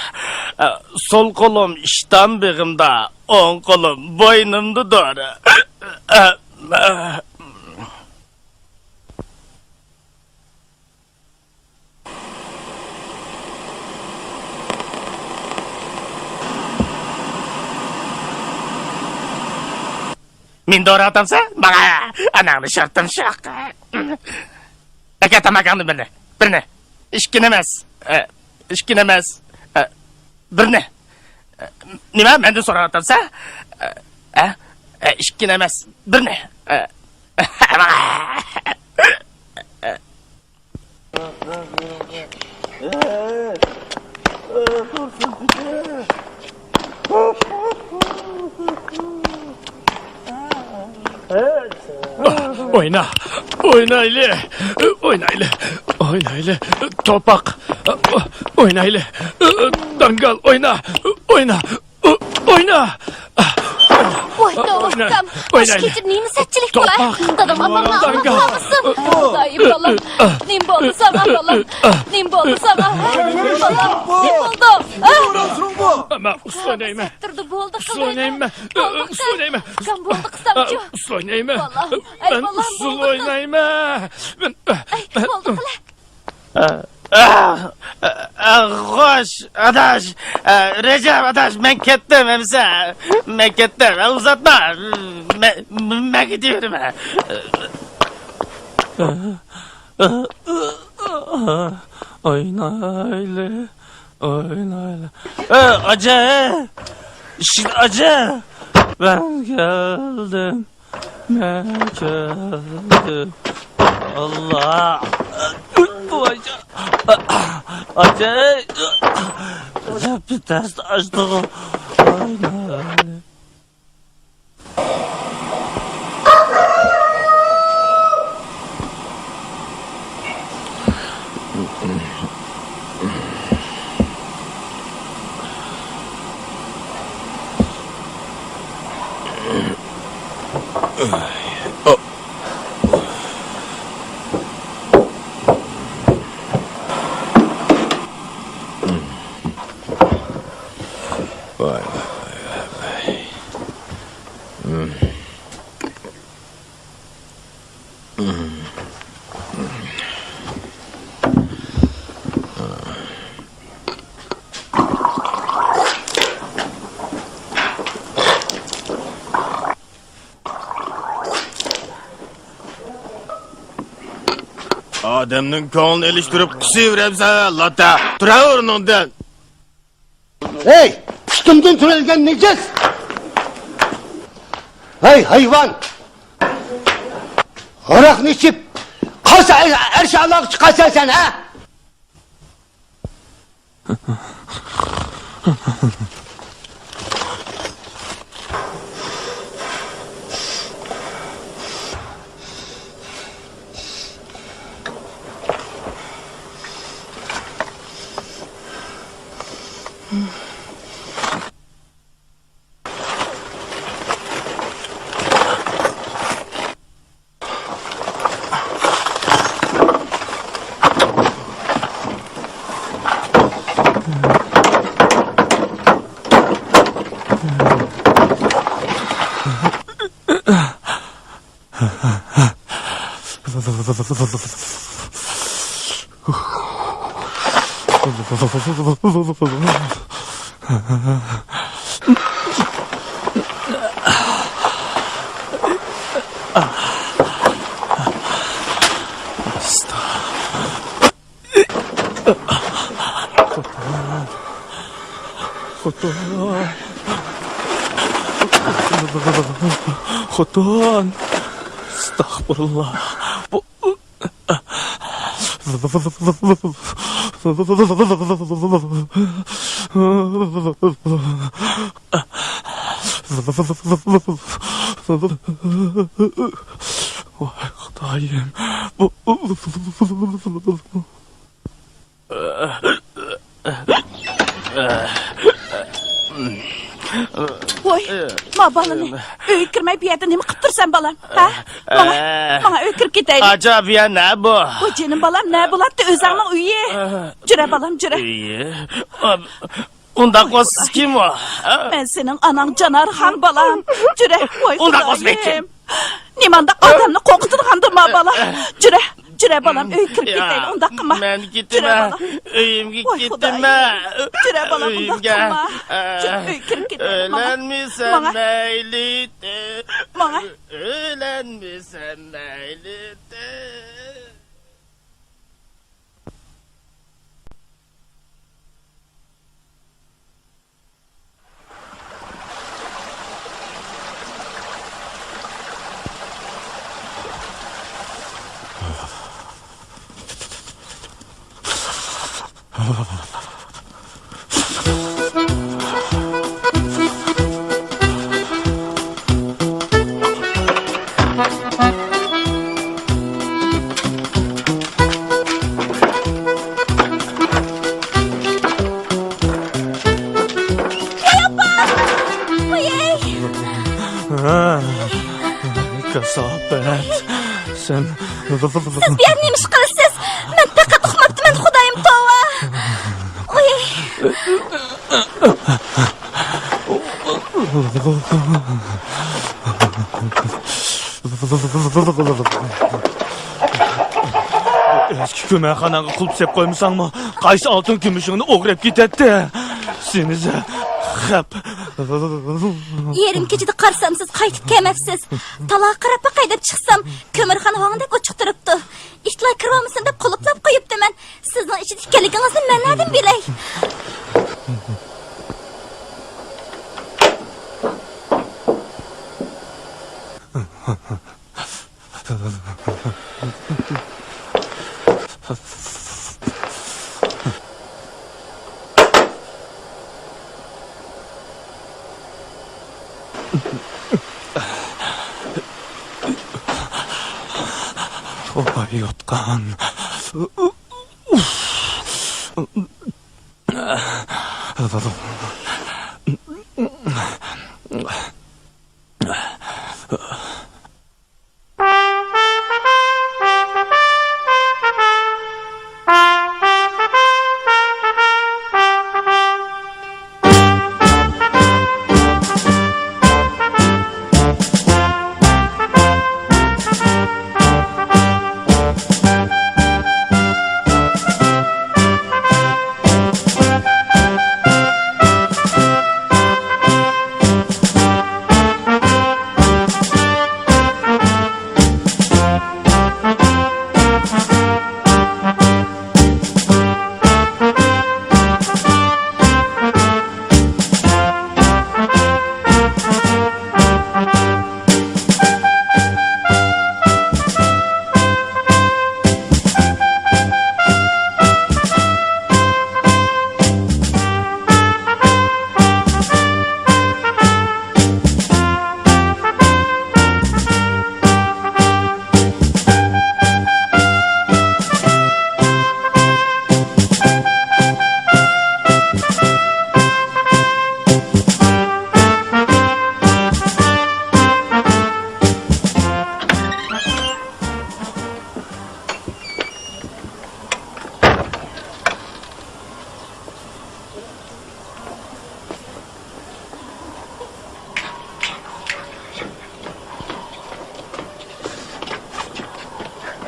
Sol kolum işten bağımda, on kolum boynumdadır. Min doğru atamsa bana ananı şartım şak. Akatamakandı birine. İşkinemez. İşkinemez. Birine. Nima benden sonra atamsa? İşkinemez. Birine. Oyna. Oyna ile. Oyna ile. Oyna ile. Topak. Oyna ile. Dangal oyna. Oyna. Oyna. Voy doğukam. Hoş getir neyini setçilik bu Dadam Allah'ına anlatamazsın. Dayı balam. Nim boldu sana balam. Nim boldu sana. Balam. Nim boldu. Ama uslonayım. Durdu boldu. Uslonayım. Uslonayım. Kan boldu kısamcı. Uslonayım. Balam. Ben uslonayım. Ay boldu kılak. Hoş adaş. Recep adaş ben kettim emse. Ben kettim. Uzatma. Ben gidiyorum. Oyna ile. Oyna ile. Acı. İşin acı. Ben geldim. Ben geldim. Allah. Acı. Bir test açtım. Oyna ile. Adamning ko'nglini ilishtirib qusaveribsan, lata. Tura o'rningdan. Hey! Üstümden türelgen necis! Hey hayvan! Arakını içip kalsa her şey Allah'ı çıkarsan sen ha? Xotin. Estağfurullah. Bu Vay Xudayım. Voy, ma balani. Öy kirmay bir yerden nima qilib tursan balam? Ha? Mana öy kirib ketaylik. Acaba ya ne bu? Voy jenim balam, ne bo'ladi o'zingning uyi? Jura balam, jura. İyi. Unda qo'siz kim o? Men sening anang Janarxon balam. Jura, voy. Unda qo'sbek kim? Nimanda odamni qo'rqitirgandimi balam? Jura, jura balam, öy kirib ketaylik, unda qilma. Men gitme. Uyimga gitme. Jura balam, unda qilma. Öy kirib ketaylik. Ölenmişsen meylite. Mana. Ölenmişsen meylite. Kasabet. Sen Siz bir yerni ish qilasiz. Men faqat uxmoqchiman, Xudoyim tova. Oy. eski köməkxanaga qulp sep qoymusanmı? Qaysı altın gümüşünü o'g'rab ketadi. Senize xap. Yerim kechida qarsam siz qaytib kelmabsiz. Taloq qarab qaydab chiqsam, ko'mirxona hongdek ochiq turibdi. Ishlar kirolmasin deb quluplab qo'yibdiman. Sizning ichida ekanligingizni men nerdan bilay? Olay yotqan.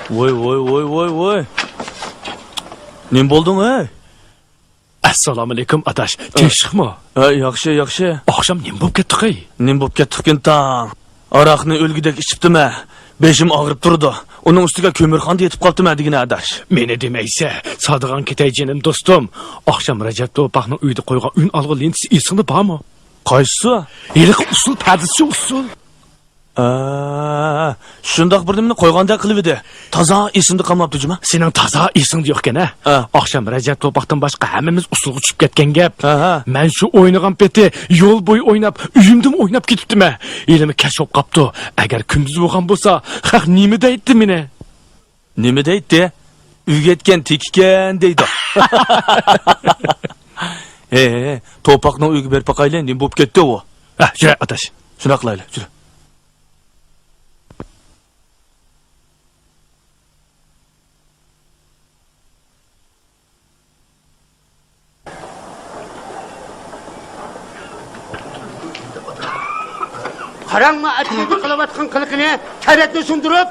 Voy. Nim boldun ey? Assalomu alaykum adash. Tinchlikmi? Yaxshi. Oqshom nim bo'lib ketdi qey? Nim bo'lib ketdikin tang. Aroqni o'lgidek ichibdimi? Beshim og'rib turdi. Uning ustiga ko'mirxonda yetib qolibdimi degina adash. Meni demaysa, Sodiqon ketay jinim do'stim. Oqshom Rajab To'paqning uyida qo'ygan un olg'i lentisi esingda bormi? Qaysi? Eliq usul padisi usul. Shundoq bir nimani qo'yganda qilib edi. Toza esimda qolmabdi juma. Sening toza esingda yo'q-kan a? Oqshom Rajab To'paqdan boshqa hammamiz usulga tushib ketgan gap. Men shu o'ynagan peti yo'l bo'yi o'ynab, uyimdim o'ynab ketibdim-a. Elimi kashf qopdi. Agar kunduz bo'lgan bo'lsa, haq nima deydi meni? Nima deydi? Uyga yetgan tekikan deydi. To'paqning uyga berib qo'yaylik, nima bo'lib ketdi u? Jura adash. Shuna qilaylik, jura. Qarangma atini qilayotgan qiliqini, taratni sundurib,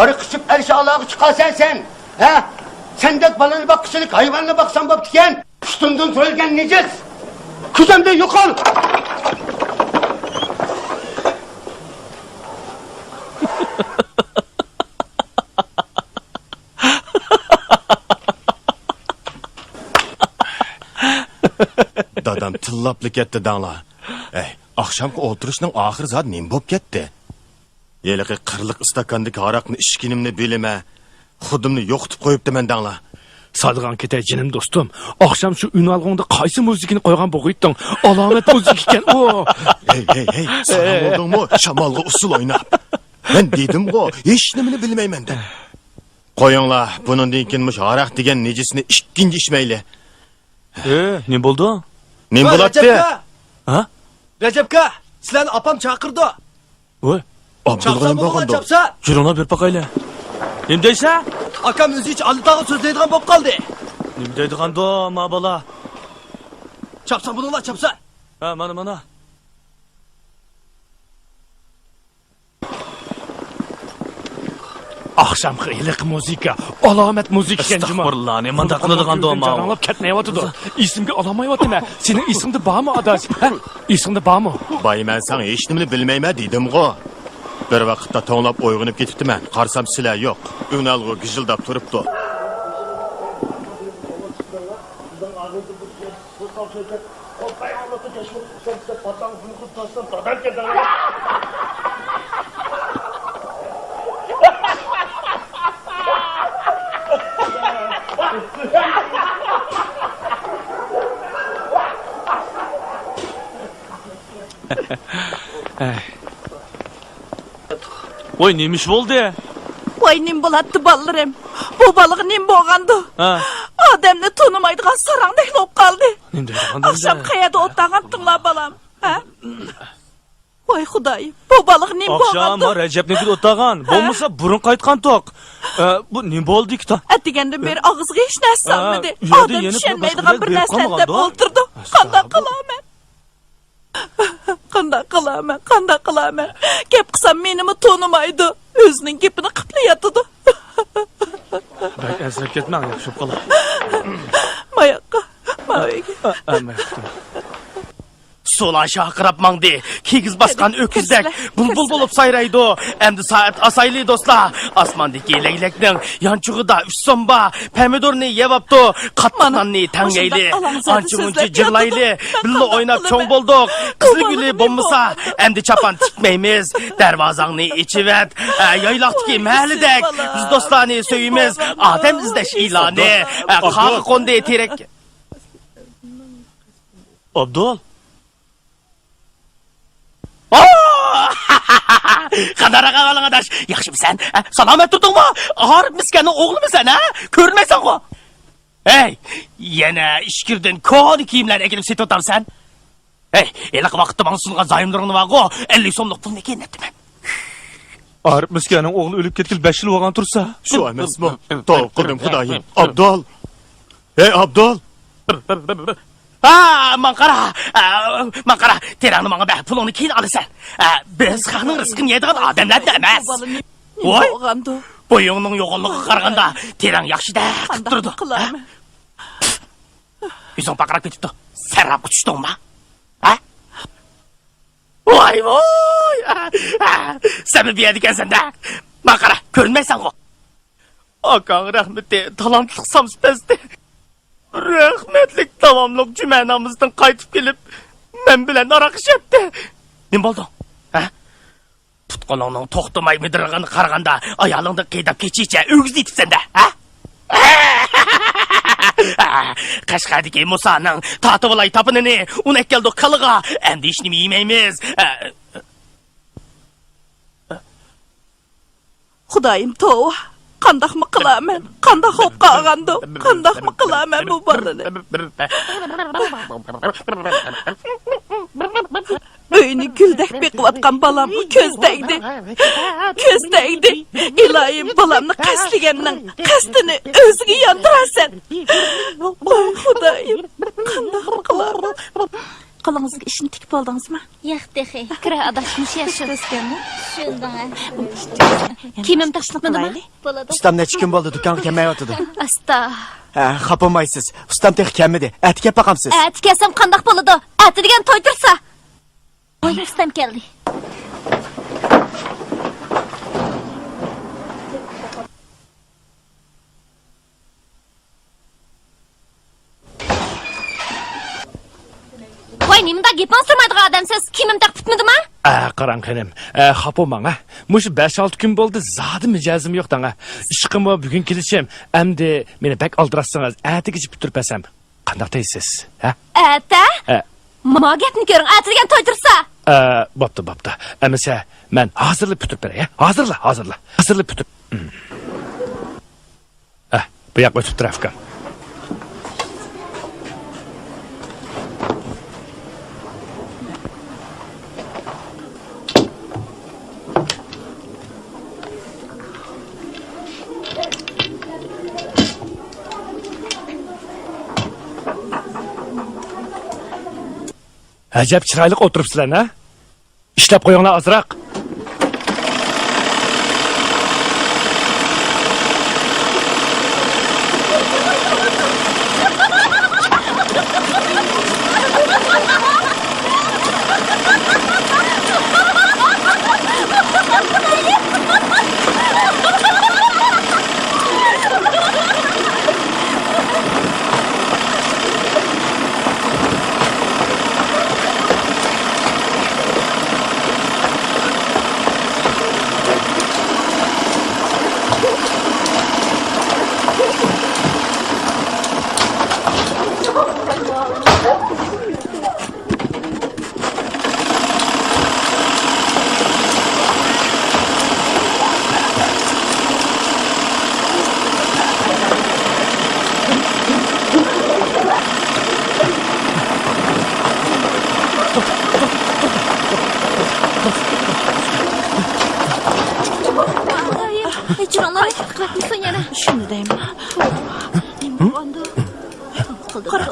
arıq içib əlişə alağı çıxasan sen. Ha? Sendek balını bakışılık hayvanla baksan baptiken, üstünden söylegen necis. Kuzemde yok ol. Dadam tillaplı ketdi dаңla. Akşamki oturuşning ahir zat nim bo'p ketdi. Yeliqi qirliq istakandagi aroqni ishkinimni bilime, xudimni yo'qitib qo'yibdi men dаңla. Sodiqon ketay jinim do'stim. Oqshom shu un olg'ingda qaysi muzikani qo'ygan bo'g'itding? Alomat muzik ekan u. Hey, sana oldingmi? Shamolga usul o'ynab. Men dedim-ku, hech nimani bilmayman deb. Qo'yinglar, bundan keyin mush aroq degan nejisni ikkinchi ichmayli. Nima bo'ldi? Nima bo'ladi? Ha? Recepka, sizlarni apam chaqirdi. Voy, Abdulg'ani bo'lganda. jurona berib qo'yaylik. Nima deysa? Akam o'zi hech aldidagi so'zlaydigan bo'lib qoldi. Nima deydiganda, ma bola? Chapsa buninglar chapsa. Ha, mana. Oqshomki iliq muzika, alomat muzika ekan juma. Astag'firullah, ne manda qiladigan doma. Janglab ketmayapti. Esimga olamayapti-mi? Sening esingda bormi adash? Ha? Esingda bormi? Bayman sen hech nimani bilmayman dedim-ku. Bir vaqtda to'nglab uyg'onib ketibdiman. Qarsam sizlar yo'q. Unalg'u gijildab turibdi. Voy, nemish bo'ldi? Voy, nim bo'latdi balalarım. Bu balık nim bo'lgandi. Odamni tonimaydigan sarangdek bo'lib qoldi. Oqshom qayerda o'tag'andinglar balam? Ha? Voy xudoyim, bu balık nim bo'lgandi. Oqshom Rajabniki o'tag'an. Bo'lmasa burun qaytgan toq. Bu nima bo'ldi ikta? Atigandan beri og'izga hech narsa solmadi. Odam tushunmaydigan bir narsani deb o'ltirdi. Qanday qilaman? Qanday qilaman? Gap qilsam menimi tonimaydi. O'zining gapini qiplayatdi. Bak, azrab ketmang, yaxshi qol. Mayoqqa, mayoqqa. Solan şaqırab mangdi. Kigiz basqan öküzdek bulbul bolup sayraydı. Endi saat asaylı dostlar. Asmandaki leylekning yançuğida 3 somba pomidorni yebaptı. Qatmananni tangayli. Ançı-munçı jırlaylı. Billa oynap çoğ bolduk. Qizilguli bo'lmasa endi chapan tikmaymiz. Darvozangni ichivet. Yaylaqdagi mahallidek biz dostlarni söyimiz. Odam izlash iloni. Qaqi qo'ndi terek. Abdul. Qadaraqa balangadash, yaxshimisan? Salomat turdingmi? G'arib miskanning o'g'limisan, ha? Ko'rmaysan-ku. Hey, yana ishkirdan koni kiyimlar ekilib setib o'tarsan. Hey, eliq vaqtda men sungan zoyimlaringni va-ku 50 so'mlik pulni kenetdiman. Arif miskaning o'g'li o'lib ketgil 5 yil bo'lgan tursa. Shu emasmi? To'qirdim xudoyim. Abdul. Hey, Abdul. Man qara, terangni menga ber, pulingni keyin olasan. Biz xalqning rizqini yeydigan odamlar emas. Voy, Boyunun yoğunluğu qaraganda terang yaxshi-da qilib turdi. Qilaman. Yüzün baqirab ketibdi. Sarab uçdingmi? Ha? Voy voy! Sen bir yerdik sende. Baqara, ko'rmaysan o. Akang rahmeti, talantlik samspesdi. Rahmetlik davamlıq cümenamızdan qaytib kelib, men bilen araq içepti. Ne boldu? Ha? Tutqanının toxtamay midirgani qaraganda ayalыңды qeydab keçiçe ögüz etipsen de, ha? Qashqadagi Musa'nın Tatıvılay tapınını onu ekkeldi kalığa, endi işini yemeymiz. Xudayım tova. Qandaqmı qilaman? Qandaq olub qalğandı? Qandaqmı qilaman bu balını? Öýüni güldek beqivatqan balam közdeydi. Közdeydi. İlayim balamni qasliganning qasdini özüge yandırasan. Oy Xudayım. Qandaqmı qilaman? Qalağınızga işini tikip aldыңызmı? Yo'q, dexe. Kira adashmish yashir. Shundan. Kiyimim tashlabmadimi? Bo'ladi. Ustam necha kun bo'ldi do'konga kelmayotdi. Asta. Ha, xapamaysiz. Ustam tex kelmadi. Ati kelib baqamsiz. Ati kelsam qandoq bo'ladi? Ati degan to'y tursa. Voy, ustam keldi. Voy, nimda gapon surmaydigan odamsiz? Kiyimim taqib bitmadimi? Qarang xanim, xapolmang ha. Mush 5-6 kun bo'ldi, zodi mijozim yo'q danga. Ishqimni bugun kelishim, endi meni bak oldirasiz, atigacha bitirpasam. Qanday deysiz, ha? Ata? Ma gapni ko'ring, ati degan to'y tursa. Bo'pti. Amisa, men hozirlab bitirib beray, ha? Hozirla. Hozirlab bitirib. Bu yoqqa o'tib turafkan. Acayip çıraylık oturupsizlar ha? İşlep koyunlar azırak. Chironlar qatnasang yana. Shuni deyman. Nima bo'ldi? Qara.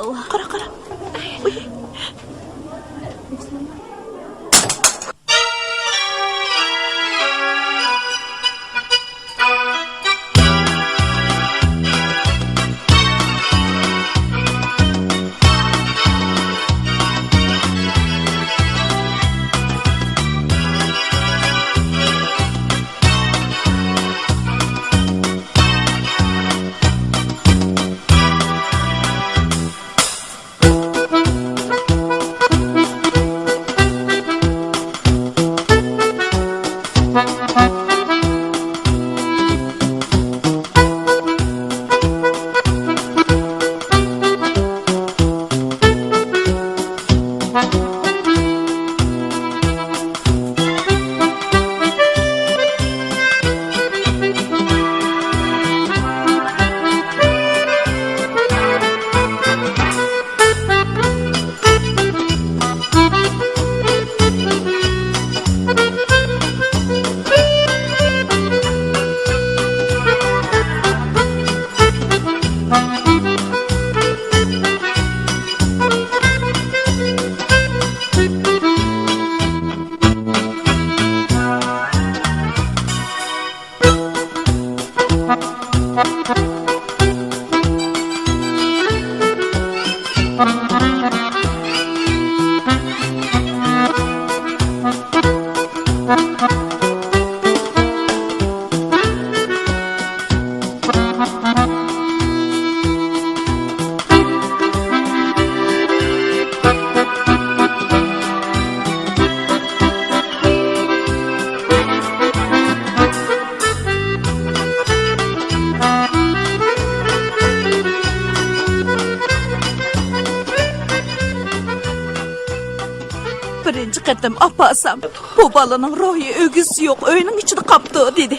birinci qatim apasam bu balaning ruhi ögüz yo'q uyning ichida qapti dedi.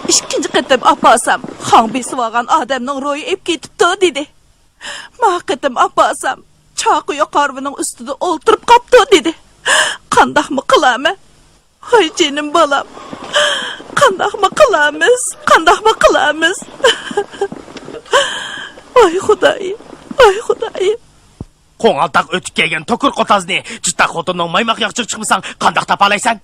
İkinci qatim apasam xon besib olgan odamning ruhi ep ketibdi dedi. Ma qatim apasam chaqiyo qarvining ustida o'ltirib qapti dedi. Qandaqmi qilamiz? Hay jenim balam. Qandaqmi qilamiz? Qandaqmi qilamiz? Ay Xudoyim. Ay Xudoyim. Qo'ng'altaq o'tib kelgan tokur qotazni chitta xotinning maymoq yoqchiq chiqmasang qandoq topalaysan?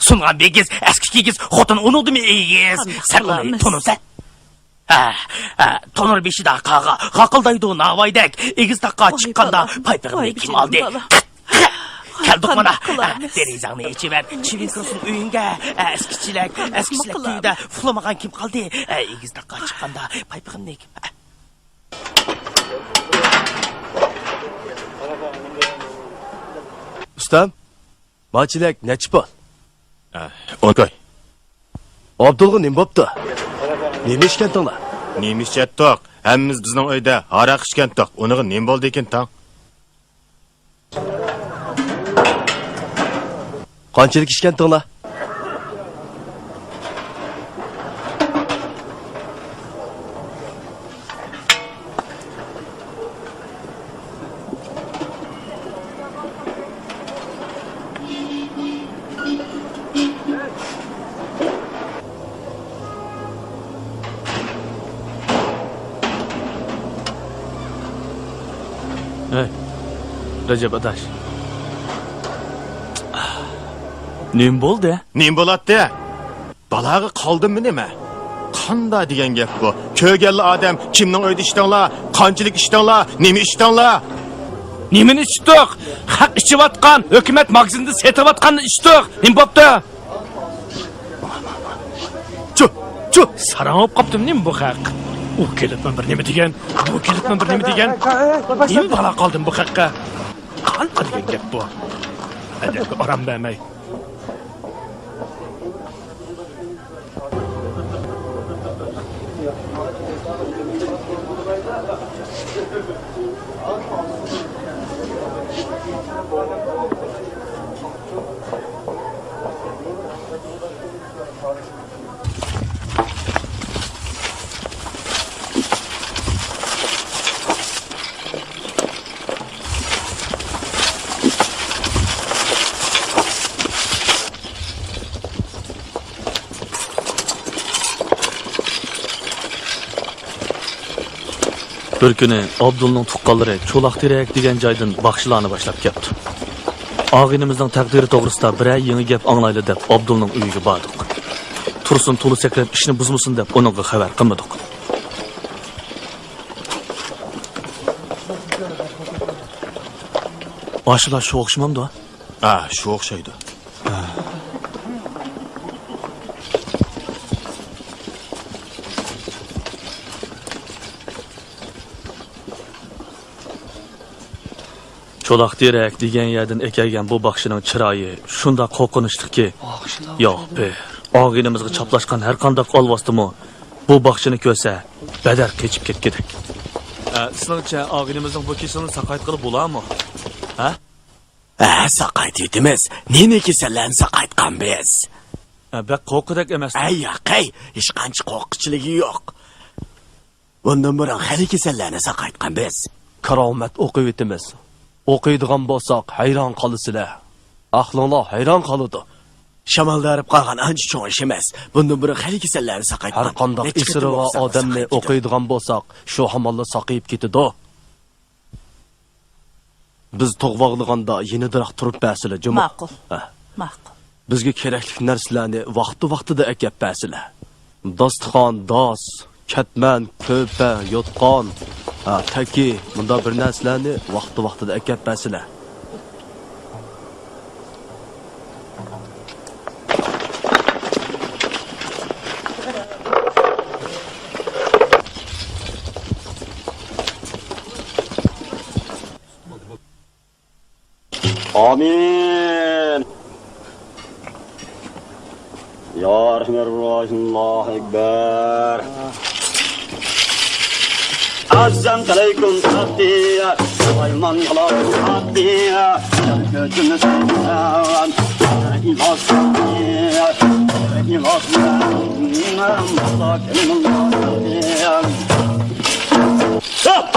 Sungan begiz, eski kigiz xotin unudimi egiz? Sen uni tunursan. Tonur beshida qaga qaqildaydi navaydek egiz taqqa chiqqanda paypig'imni kim oldi? Keldik mana. Derizangni ichiver. Chivin kirsin uyingga. Eskichilik uyida uxlamagan kim qoldi? Egiz taqqa chiqqanda paypig'imni kim? Ustam, bachilak nechi pul? 10 koy. Abdulga nim bo'pti? Nima ishkandinglar? Nima ishchatdiq? Hammamiz bizning uyda aroq ichgandik. Uniga nima bo'ldi ekan tang? Qanchalik ishkandinglar? Hey, Recep adaş. Nim bo'ldi? Nim bo'ladi? Balaga qoldimmi nima? Qanday degan gap bu? Ko'rganli odam kimning uyda ishdinglar? Qanchalik ishdinglar? Nima ishdinglar? Nimani ichdik? Haq ichiyotgan, hukumat magazinda setayotganni ichdik. Nim bo'pti? Chu, sarang olib qopdim nim bu haq. U kelibman bir nima degan, bu kelibman bir nima degan. Nim bala qoldim bu haqqa. Qanday degan gap bu? Adabga oram bermay. Bir kuni Abdulning tuqqanlari Cho'laqterak degan joydan baxshilarni boshlab keldi. Og'inimizning taqdiri to'g'risida biror yangi gap anglayli deb Abdulning uyiga bordik. Tursun to'li sakrab ishni buzmasin deb uningga xabar qilmadik. Boshlar shu o'xshamamdi? Shu o'xshaydi. Cho'laqterak degan yerdan ekalgan bu baxshining chiroyi shunda qo'rqinishdiki, yo'q, og'inimizga chaplashgan har qanday olvosdimi bu baxshini ko'rsa badar kechib ketgidek. Sizningcha og'inimizning bu kesilni saqayt qilib bo'ladimi? Ha? Saqayt etimiz. Nima kasallarni saqaytgan biz? Bak qo'rqidak emas. Yo'q, hech qancha qo'rqinchiligi yo'q. Bundan burun hali kasallarni saqaytgan biz. Karomat o'qib etimiz. O'qiydigan bo'lsak, hayron qolasizlar. Aqlinglar hayron qoladi. Shamoldarib qolgan ancha cho'ng ish emas. Bundan biri hali kasallarni saqaytgan. Har qanday isriga odamni o'qiydigan bo'lsak, shu hamolla saqayib ketadi. Biz tug'voqliganda yenidiroq turib basizlar, juma. Ma'qul. Ma'qul. Bizga kerakli narsalarni vaqti-vaqtida akab basizlar. Dostxon, dos, katman, ko'pa, yotqon, taki, bunda bir narsalarni vaqti-vaqtida akab basizlar. Amin. Ya Rahman Rahim, Allahu Ekber. Assalamu alaikum Hatiya Ayman yalan Hatiya Gözümü sevdan İlas Hatiya İlas Allah kelimullah Hatiya Stop!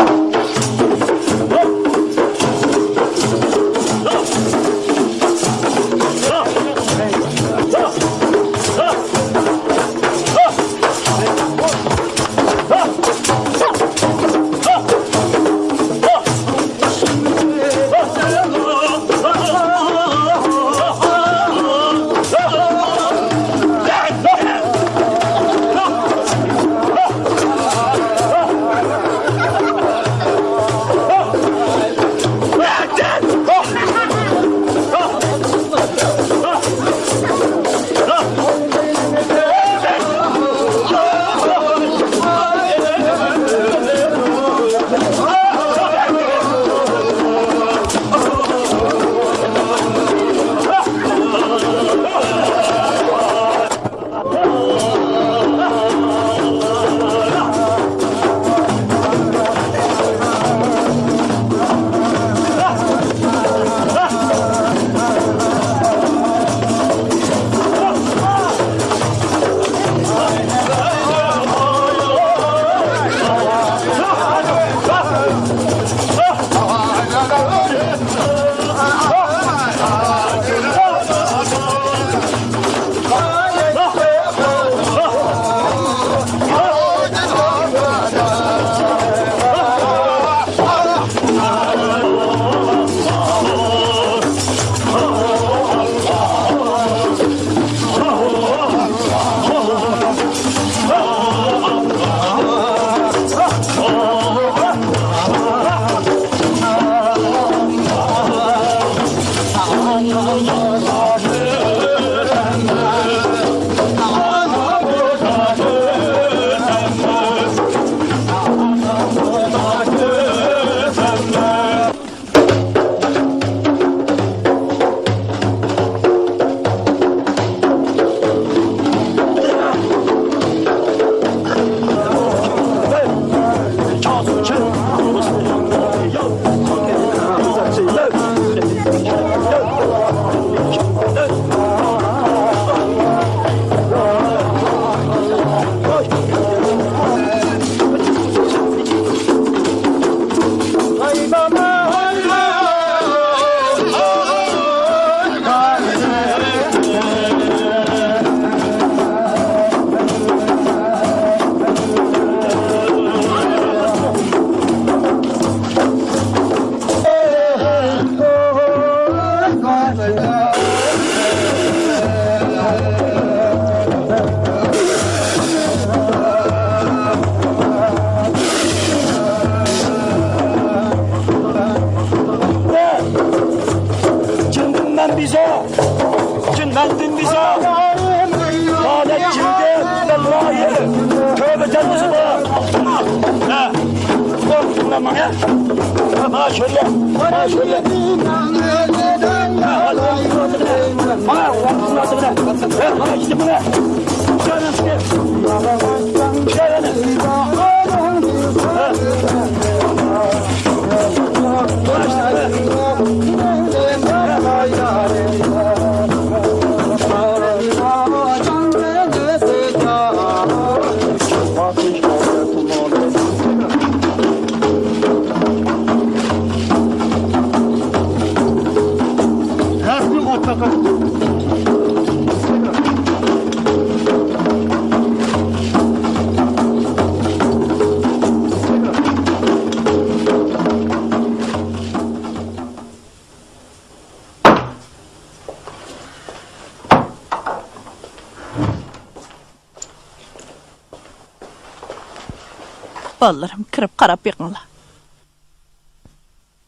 Ballarım kirip qarap beqinglar.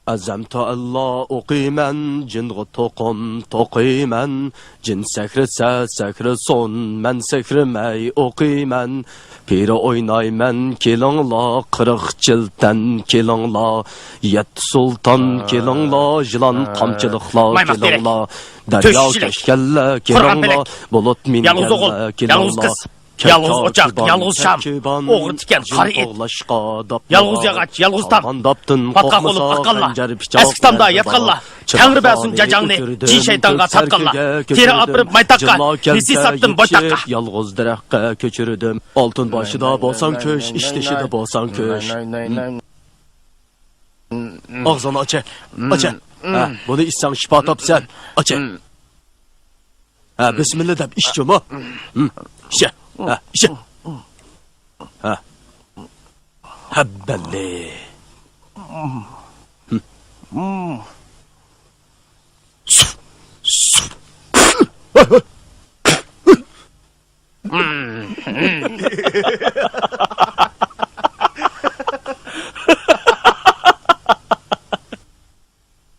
Azamta Allah o'qiyman, jinga to'qim to'qiyman, jin sakrasa sakrason, men sakrimay o'qiyman. Piri o'ynayman, kelinglar, 40 jildan kelinglar, yetti sulton kelinglar, jilon tomchiliklar kelinglar, daryo kashkallar kelinglar, bulut mingalla kelinglar. Yalğız ocaq, yalğız şam, oğru tikan, qara et, yalğız yağaç, yalğız tam, patqaq olub aqqanla, eski tamda yatqanla, Tangri bəsin jajangni, jin shaytonga satqanla, teri apirib maytaqqa, nesi satdim boytaqqa. Yalğız daraxtga ko'chirdim, oltin boshida bo'lsang ko'sh, ishtishida bo'lsang ko'sh. Og'zini ocha, ocha. Ha, buni ichsang shifo topsan, ocha. Ha, bismillah deb ichchimi? İşe. Ha, işe. Ha. Habballi.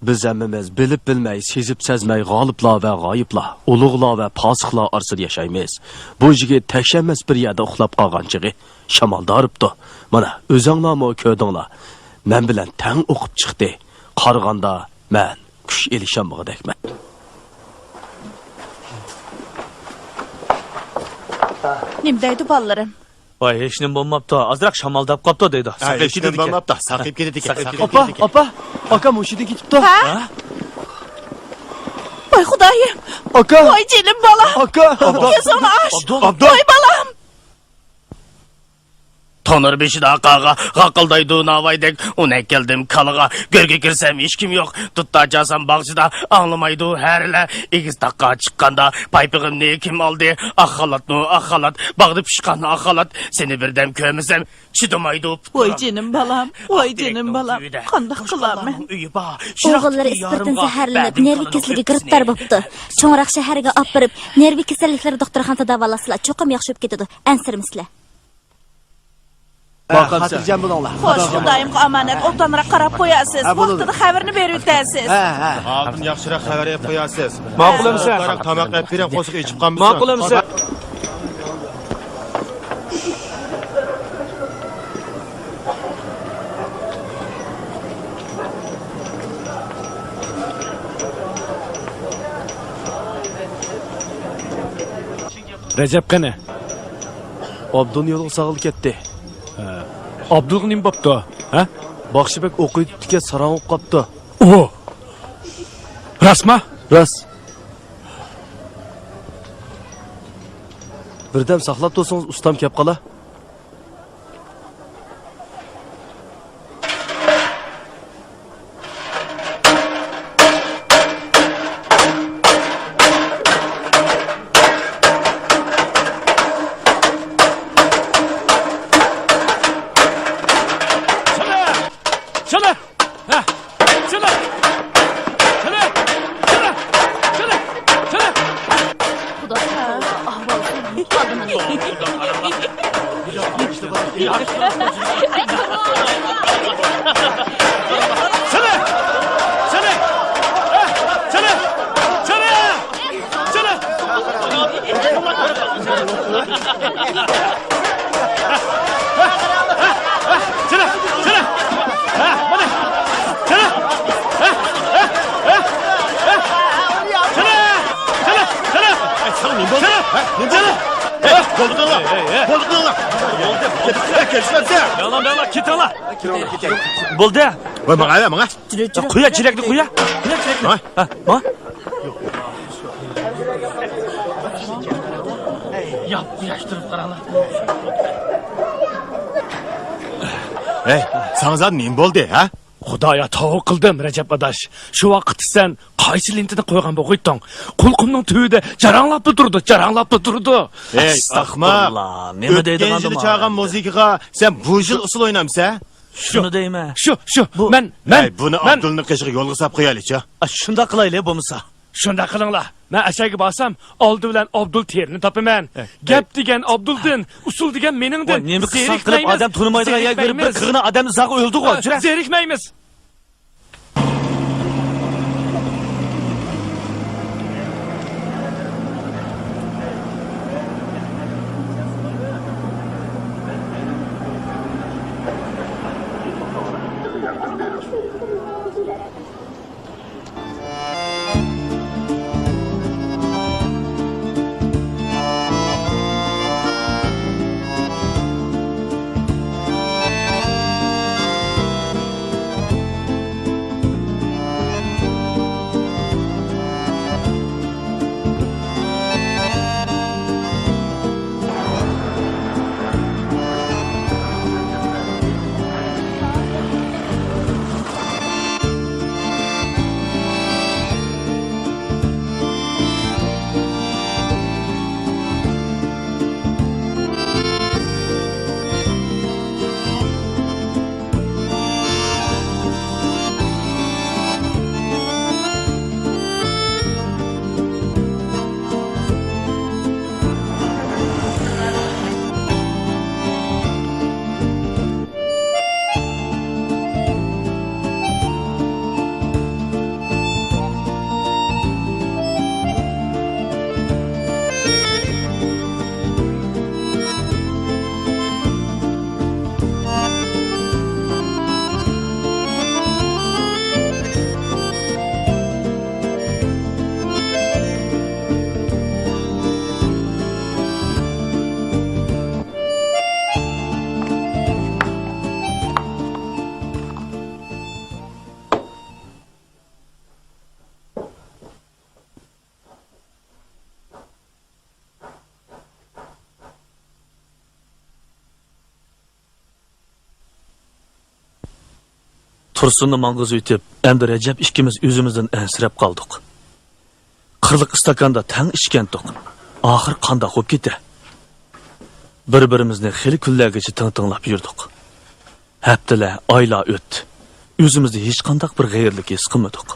Biz hammamiz bilib bilmay, sezib sezmay g'oliblar va g'oyiblar, ulug'lar va posiqlar orasida yashaymiz. Bu yigit tekshamas bir yerda uxlab qolganchig'i shamolda uribdi. Mana o'zinglarmi ko'rdinglar. Men bilan tang o'qib chiqdi. Qarg'anda men kuch elishamog'idekman. Nim deydi ballarım? Vay hech nim bo'lmabdi. Ozroq shamaldab qopdi deydi. Saqib ketdi bo'lmabdi. Saqib ketdi ekan. Opa, aka mushida ketibdi. Ha? Vay Xudayım. Aka. Vay canım balam. Aka. Gözünü aç. Abdul. Vay balam. Tonur beşida qağa, qaqıldaydı navaydek, ona keldim kalığa, görge girsem hiç kim yok, tutta casam bağcıda, anlamaydı herle, ikiz dakika çıkkanda, paypığım ne kim aldı, akhalat, bağdı pişkan akhalat, seni birdem kömesem, çıdımaydı. Vay canım balam, vay canım balam, qanday qilaman? O'g'illari ispirtin zaharlanib, nervi kasalligiga giriftar bo'libdi. Cho'ngroq shaharga olib borib, nervi kasalliklari doktorxonada davolasizlar, cho'qim yaxshi bo'lib ketadi. Ansirmisizlar. Xotirjam bo'linglar. Xo'sh, Xudayimga omonat, o'tanroq qarab qo'yasiz. Vaqtida xabarni berib o'tasiz. Oldin yaxshiroq xabar berib qo'yasiz. Ma'qulimsan? Tomoq yeb bering, qo'shiq ichib qolmiz. Ma'qulimsan? Recep qani? Abdun yo'li sağıl ketdi. Abdul nim bo'pti? Ha? Baxshibek o'qiyotgan sarong o'qib qopti. O. Rasma? Ras. Birdam saqlab tursangiz ustam kelib qola. Bo'ldi. Voy, menga. Quya chirakni quya. Ha? Ha? Yap, yaştırıp qaralar. Ey, sanızad nima bo'ldi, ha? Xudoya tavba qildim, Rajab adash. Shu vaqt sen qaysi lentida qo'ygan bo'g'itding? Qulqumning tuyida jaranglab turdi. Ey, ahmoq. Nima deydi O'tgan yili chaqan muzikaga sen bu yil usul o'ynamsa? Shuni deyman. Shu. Men buni Abdulni qishig'i yo'lga solib qo'yaylik-chi. Shunda qilaylik bo'lmasa. Shunda qilinglar. Men ashaga borsam, oldi bilan Abdul terini topaman. Gap degan Abduldan, usul degan meningdan. Nima qilib qilib odam tunimaydigan yer berib bir qirg'ini odamni zaq o'ldi-ku. Zerikmaymiz. Tursun'u mangız ütüp, endi Recep ikimiz yüzümüzden ensirep kaldık. Kırlık istakanda tang içkendik. Ahir kanda hop gitti. Bir-birimizni xili kunlargacha tın-tınlap yurdik. Haftalar, oylar o'tdi. O'zimizda hech qanday bir g'ayirlik his qilmadik.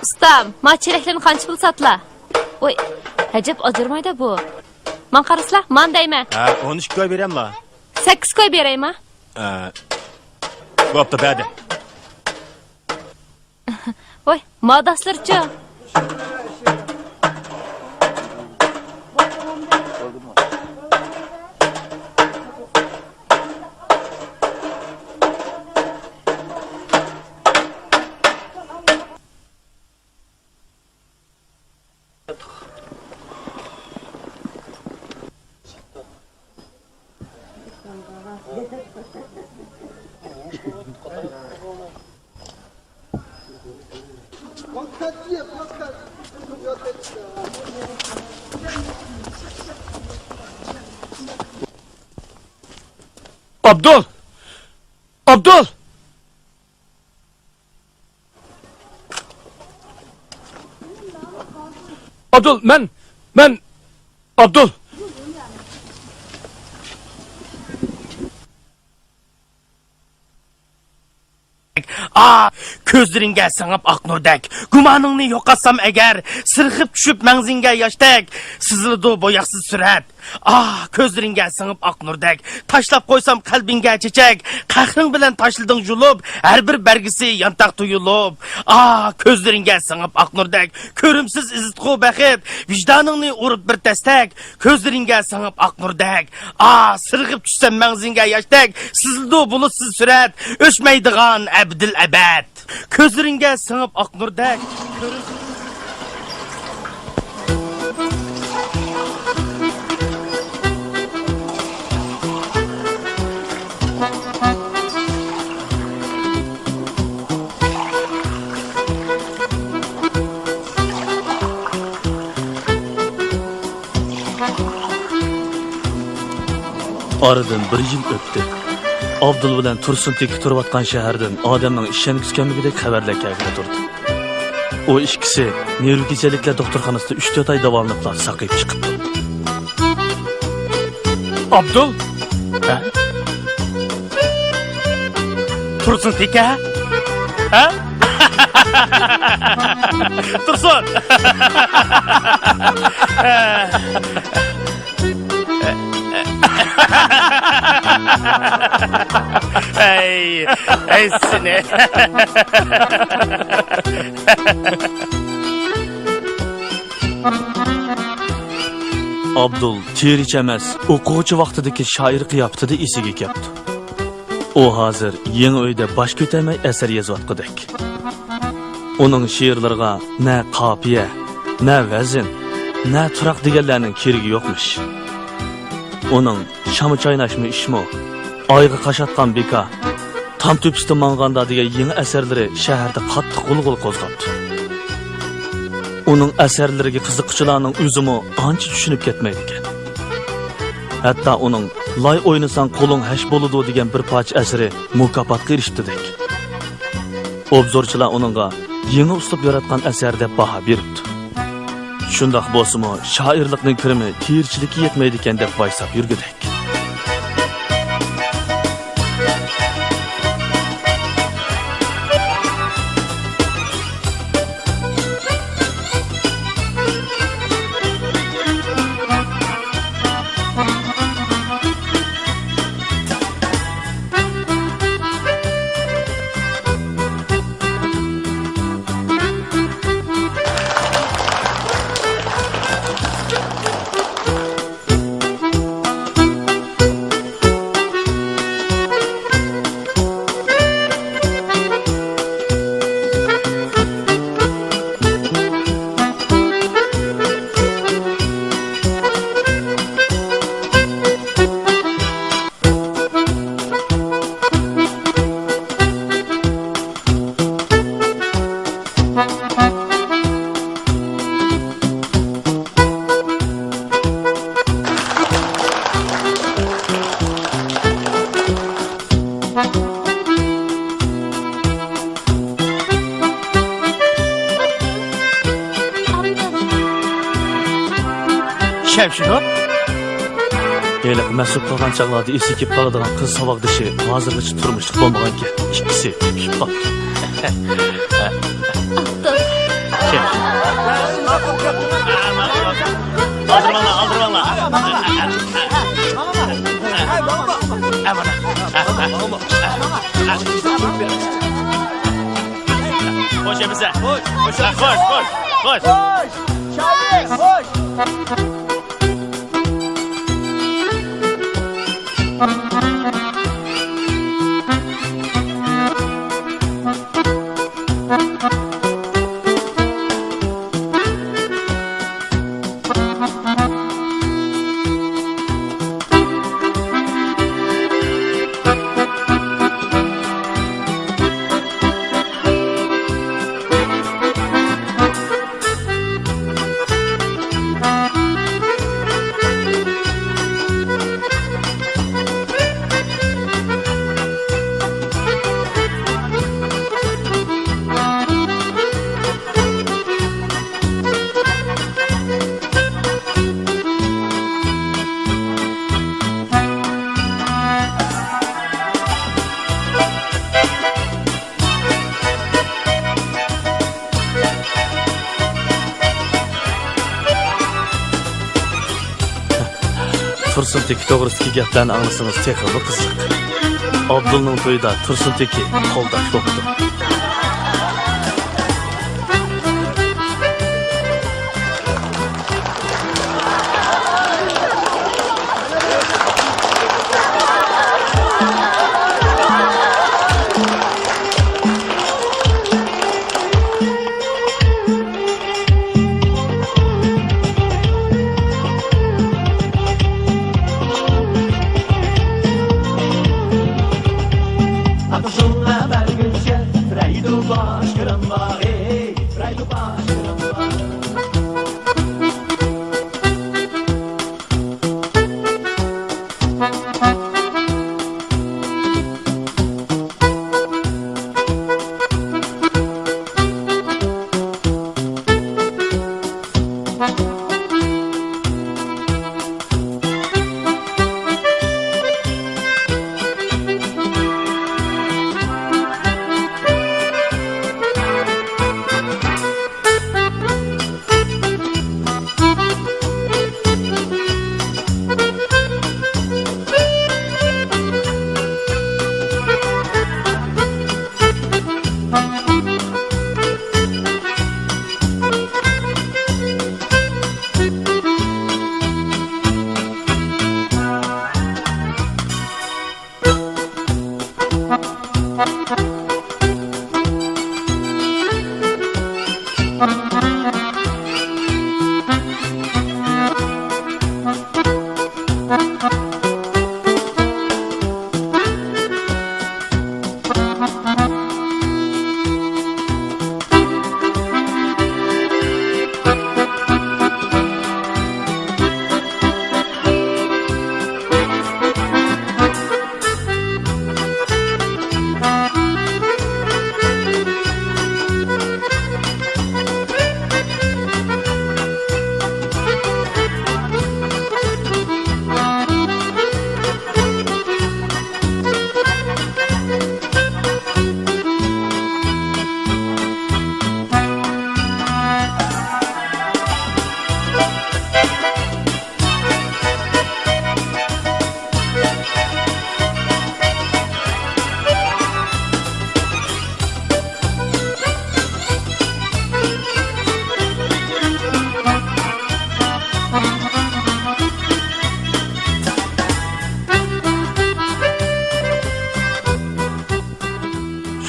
Ustam, ma çeleklerini qancha pul satla? Oy, hajab ajırmayda bu. Man qarasla, man deyma. 13 koy berem la. 8 koy berayma. Bo'pti, badi. Oy, modaslarcha. Abdul! Abdul! Abdul, ben... Abdul! Ko'zlaringga singib oq nurdek, gumoningni yo'qotsam agar, sirg'ib tushib mangzingga yoshdek, sizildi bo'yoqsiz surat. Ko'zlaringga singib oq nurdek, tashlab qo'ysam qalbingga chechak, qahring bilan tashilding julub, har bir bargisi yantaq tuyulib. Ko'zlaringga singib oq nurdek, ko'rimsiz izitqu baxit, vijdoningni urib bir tastak, ko'zlaringga singib oq nurdek, sirg'ib tushsam mangzingga yoshdek, sizildi bulutsiz surat, o'chmaydigan abdil abad. Ko'zlaringga singib oq nurdek, Aradan bir yil o'tdi. Abdul bilan Tursun teki turayotgan shahardan odamning ishongisi xabarlar kelib turdi. O ikkisi neyrokechaliklar doktorxonasida 3-4 oy davolanib saqib chiqibdi. Abdul! Tursun teka? Ha? Tursun! Ey seni. Abdul teriç emas, o'quvchi vaqtidagi shoir qiyofasida esiga keldi. O hozir yangi uyda bosh ko'tarmay asar yozayotgandek. Uning she'rlariga na qofiya, na vazn, na turaq deganlarning keragi yo'qmish. Uning shamu chaynashmi ishmi, oyga qashatgan beka, tam tepsida manganda degan yangi asarlari shaharda qattiq g'ulg'ul qo'zg'atdi. Uning asarlariga qiziqchilarning o'zimi ancha tushunib ketmaydi ekan. Hatto uning loy o'ynasan qo'ling hash bo'ladi degan bir parcha asari mukofotga erishdi. Obzorchilar uningga yangi uslub yaratgan asar deb baho beribdi. Shundoq bo'lsa-mu, shoirlikning kirimi tirchilikka yetmaydi ekan deb vaysab yurgudek. Şevşinot. Elə məsud qalğan çağlarda esikib qaladigan qız savaqdışı hazırlıqçı turmuşluq bolmagan ki, ikkisi pişib qaptı. Hoş bize. Hoş. Tursun Teki to'g'risidagi gaplarni anglasangiz texnik qiziq. Abdulning to'yida Tursun Teki qo'ldash bo'ldi.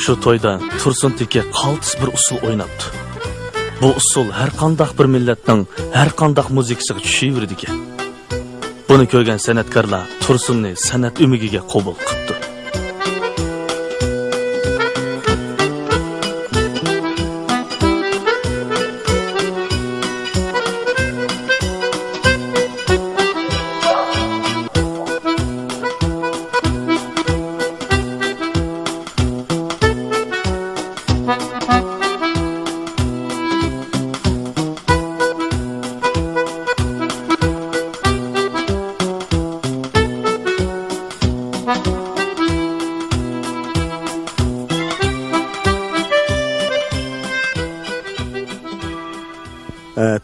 Şu toyda Tursun Teke qaltis bir usul oynaptı. Bu usul her qandaq bir millatning her qandaq muzikasiga tushaverdi ekan. Buni ko'rgan san'atkorlar Tursunni san'at umigiga qabul qildi.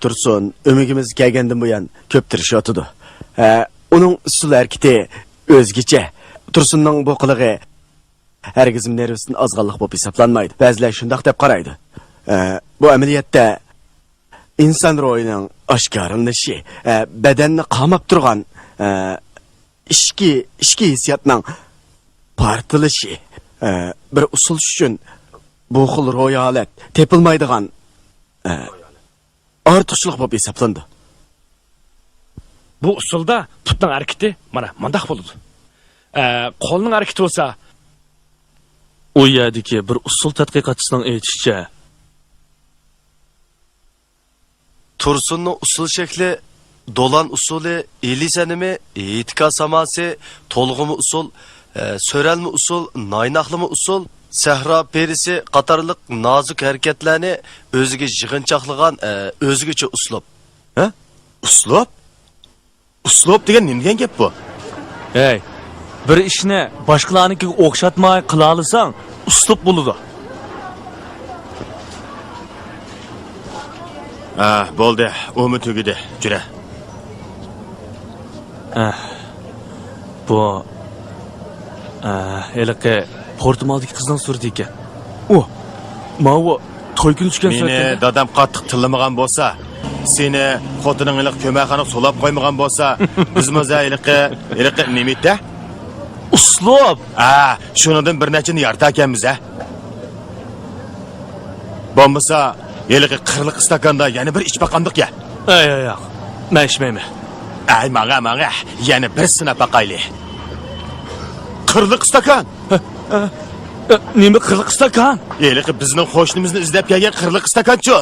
Tursun, ümigimiz kelgandan buyon ko'p tirishyotidu. Uning usul harakati o'zgacha. Tursunning bu qilig'i hargiz nervisidan ozg'anlik bo'lib hisoblanmaydi. Ba'zilar shundoq deb qaraydi. Bu amaliyotda inson ruhining oshkorlanishi, badanni qamab turgan ishki hissiyotning partilishi, bir usul uchun bu xil ro'y holat tepilmaydigan ortiqchilik bo'lib hisoblandi. Bu usulda putning harakati mana mundaq bo'ladi. Qo'lning harakati bo'lsa, u yerdagi bir usul tadqiqotchisining aytishicha, Tursunning usul shakli dolan usuli, eli sanimi, etika saması, tolg'umi usul, so'ralmi usul, naynaqlimi usul, sahra perisi qatorliq nozik harakatlarni o'ziga yig'inchoqlagan o'zgacha uslub. Ha? Uslub? Uslub degan nima degan gap bu? "Hey, bir ishni boshqalarnikiga o'xshatmay qila olsang, uslub bo'ladi." Bo'ldi, umi tugidi, jura. Bu eliqi Portumaldagi qizdan surdi ekan. Mavo to'y kuni tushgan Meni dadam qattiq tillamagan bo'lsa, seni xotining iliq ko'makxona solab qo'ymagan bo'lsa, biz mo'zayliqi nimitda? uslub. Shunidan bir nechini yarta ekanmiz, a? Bo'lmasa, eliqi qirliq stakanda yana bir ichib baqandiq ya. Yo'q. Men ichmayman. Ay, maga, yana bir sinab baqayli. Qirliq stakan. Nima qirliq stakan? Eliqi bizning qo'shnimizni izlab kelgan qirliq stakanchi.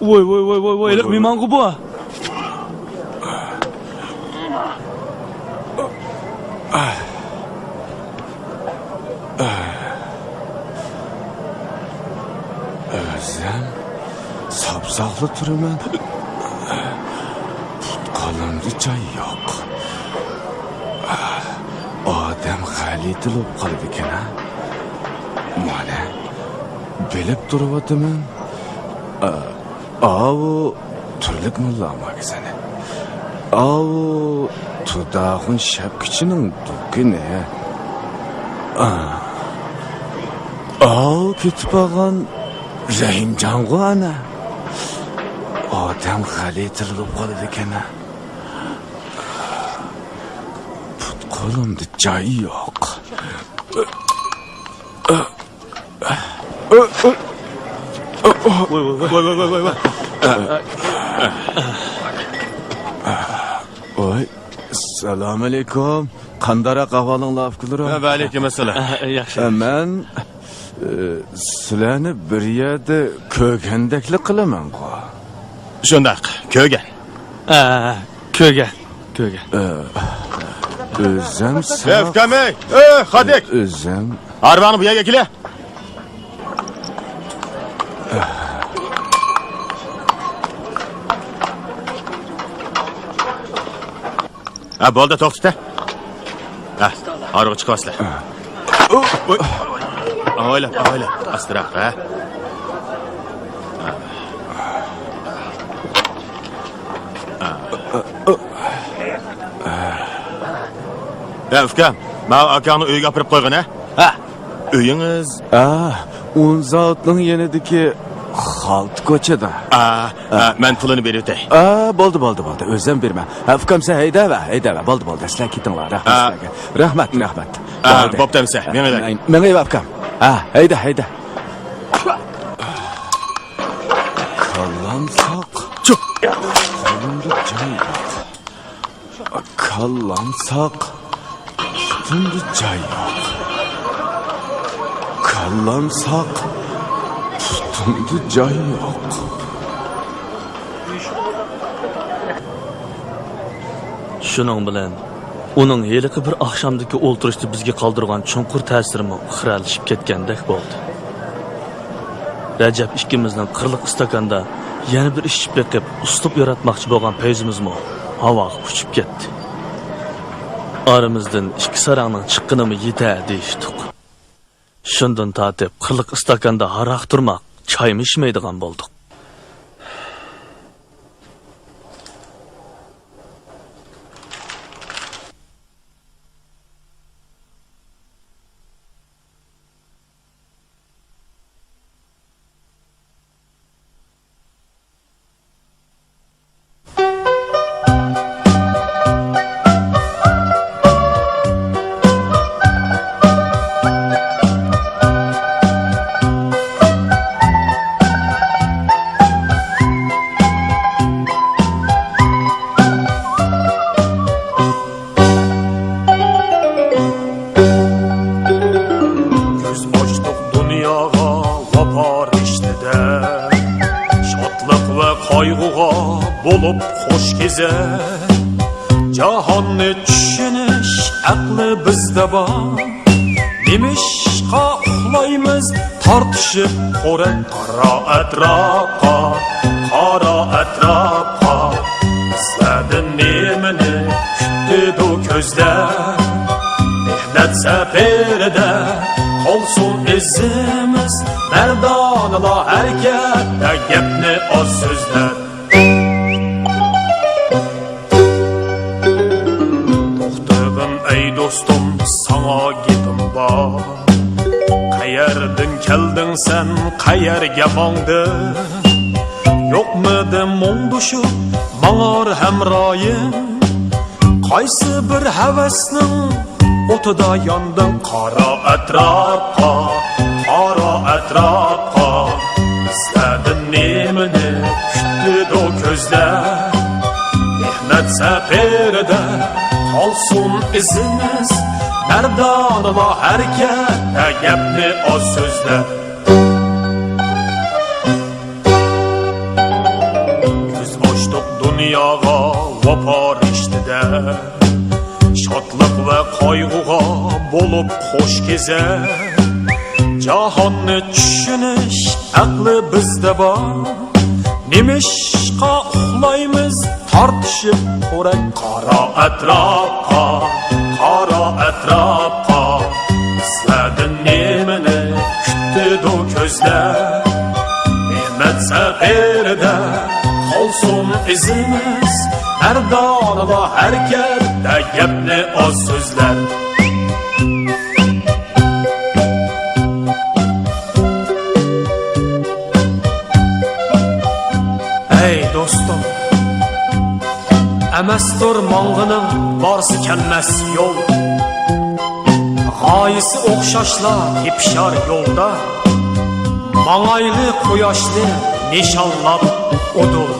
Voy, eliq mehmongu bu. Özüm sapsaqlı turaman. Qo'limda joy yo'q. Odam g'alitil bo'lib qoldi ekan, ha? Mana bilib turibman. Avu turlik mulla magazini. Avu tudağın şapkiçinin dükkanı. Avu kütüphanan Rahimjon ana. Odam g'alitil bo'lib qoldi ekan. Put qo'limda joy yo'q. Voy. Oy, assalomu alaykum. Qandara qahvalinglar afkular. Va alaykum assalom. Yaxshi. Men sizlarni bir yerda ko'rgandaklik qilaman-ku. Shundaq, ko'rgan. Ko'rgan. O'zim Kamey, Xodik. O'zim Arvani bu yerga kela. Bo'ldi, to'xta. Arvoq chiqasizlar. Oila, astroq, ha? Ukam, men akani uyga olib qo'ygan, ha? Uyingiz? Un zotning yanidagi Xalt ko'chada. Men pulini berib o'tay. Bo'ldi. O'zim berma. Ukam sen hayda. Bo'ldi. Sizlar ketinglar. Rahmat. Bo'ptamisa, Menga ukam. Hayda. Kallamsaq. Qo'limda joy yo'q. Kallamsaq. Putimda joy yo'q. Kallamsaq. Putimda joy yo'q. Shuning bilan uning heliqi bir oqshomdagi o'ltirishda bizga qoldirgan chunqur ta'sirimi xiralashib ketgandek bo'ldi. Rajab ikkimizning qirliq istakanda yana bir ish beqib uslub yaratmoqchi bo'lgan payzimizmi havoga uchib ketdi. Aramizdan ikki sarangning chiqqinimi yeta deyishdik. Shundan tortib qirliq istakanda haroq turmoq, choy ichmaydigan bo'ldik. Bulup hoş gezer Cahanı düşünüş aklı bizde var Demişqa uxlaymiz tartışıp Qo'ran qara atrofqa Sizlardan nemini kutdi o ko'zlar Mehnat safarida qolsin izimiz Mardonala harakatda gapni oz so'zlar Ey dostum sana gapim bor Qayerdan kelding sen qayerga mongdin Yo'qmidi mungdushib mang'or hamroyim Qaysi bir havasning o'tida yonding Qora atrofqa Sizlardan nemini kutdi o ko'zlar Mehnat safarida qolsin izimiz Mardonala harakatda gapni oz so'zlar Ko'z ochdik dunyoga vafo rishtida Shodliq va qayg'uga bo'lib xo'sh kezar Jahonni tushunish aqli bizda bor Nemishqa uxlaymiz tartishib Qo'ran qara atrofqa Sizlardan nemini kutdi o ko'zlar Mehnat safarida qolsin izimiz Mardonala harakatda gapni oz so'zlar Ey dostum Emasdir mong'ining borsi kelmas yo'l G'oyisi o'xshashlar tepishar yo'lda Mang'ayli quyoshni nishonlab udul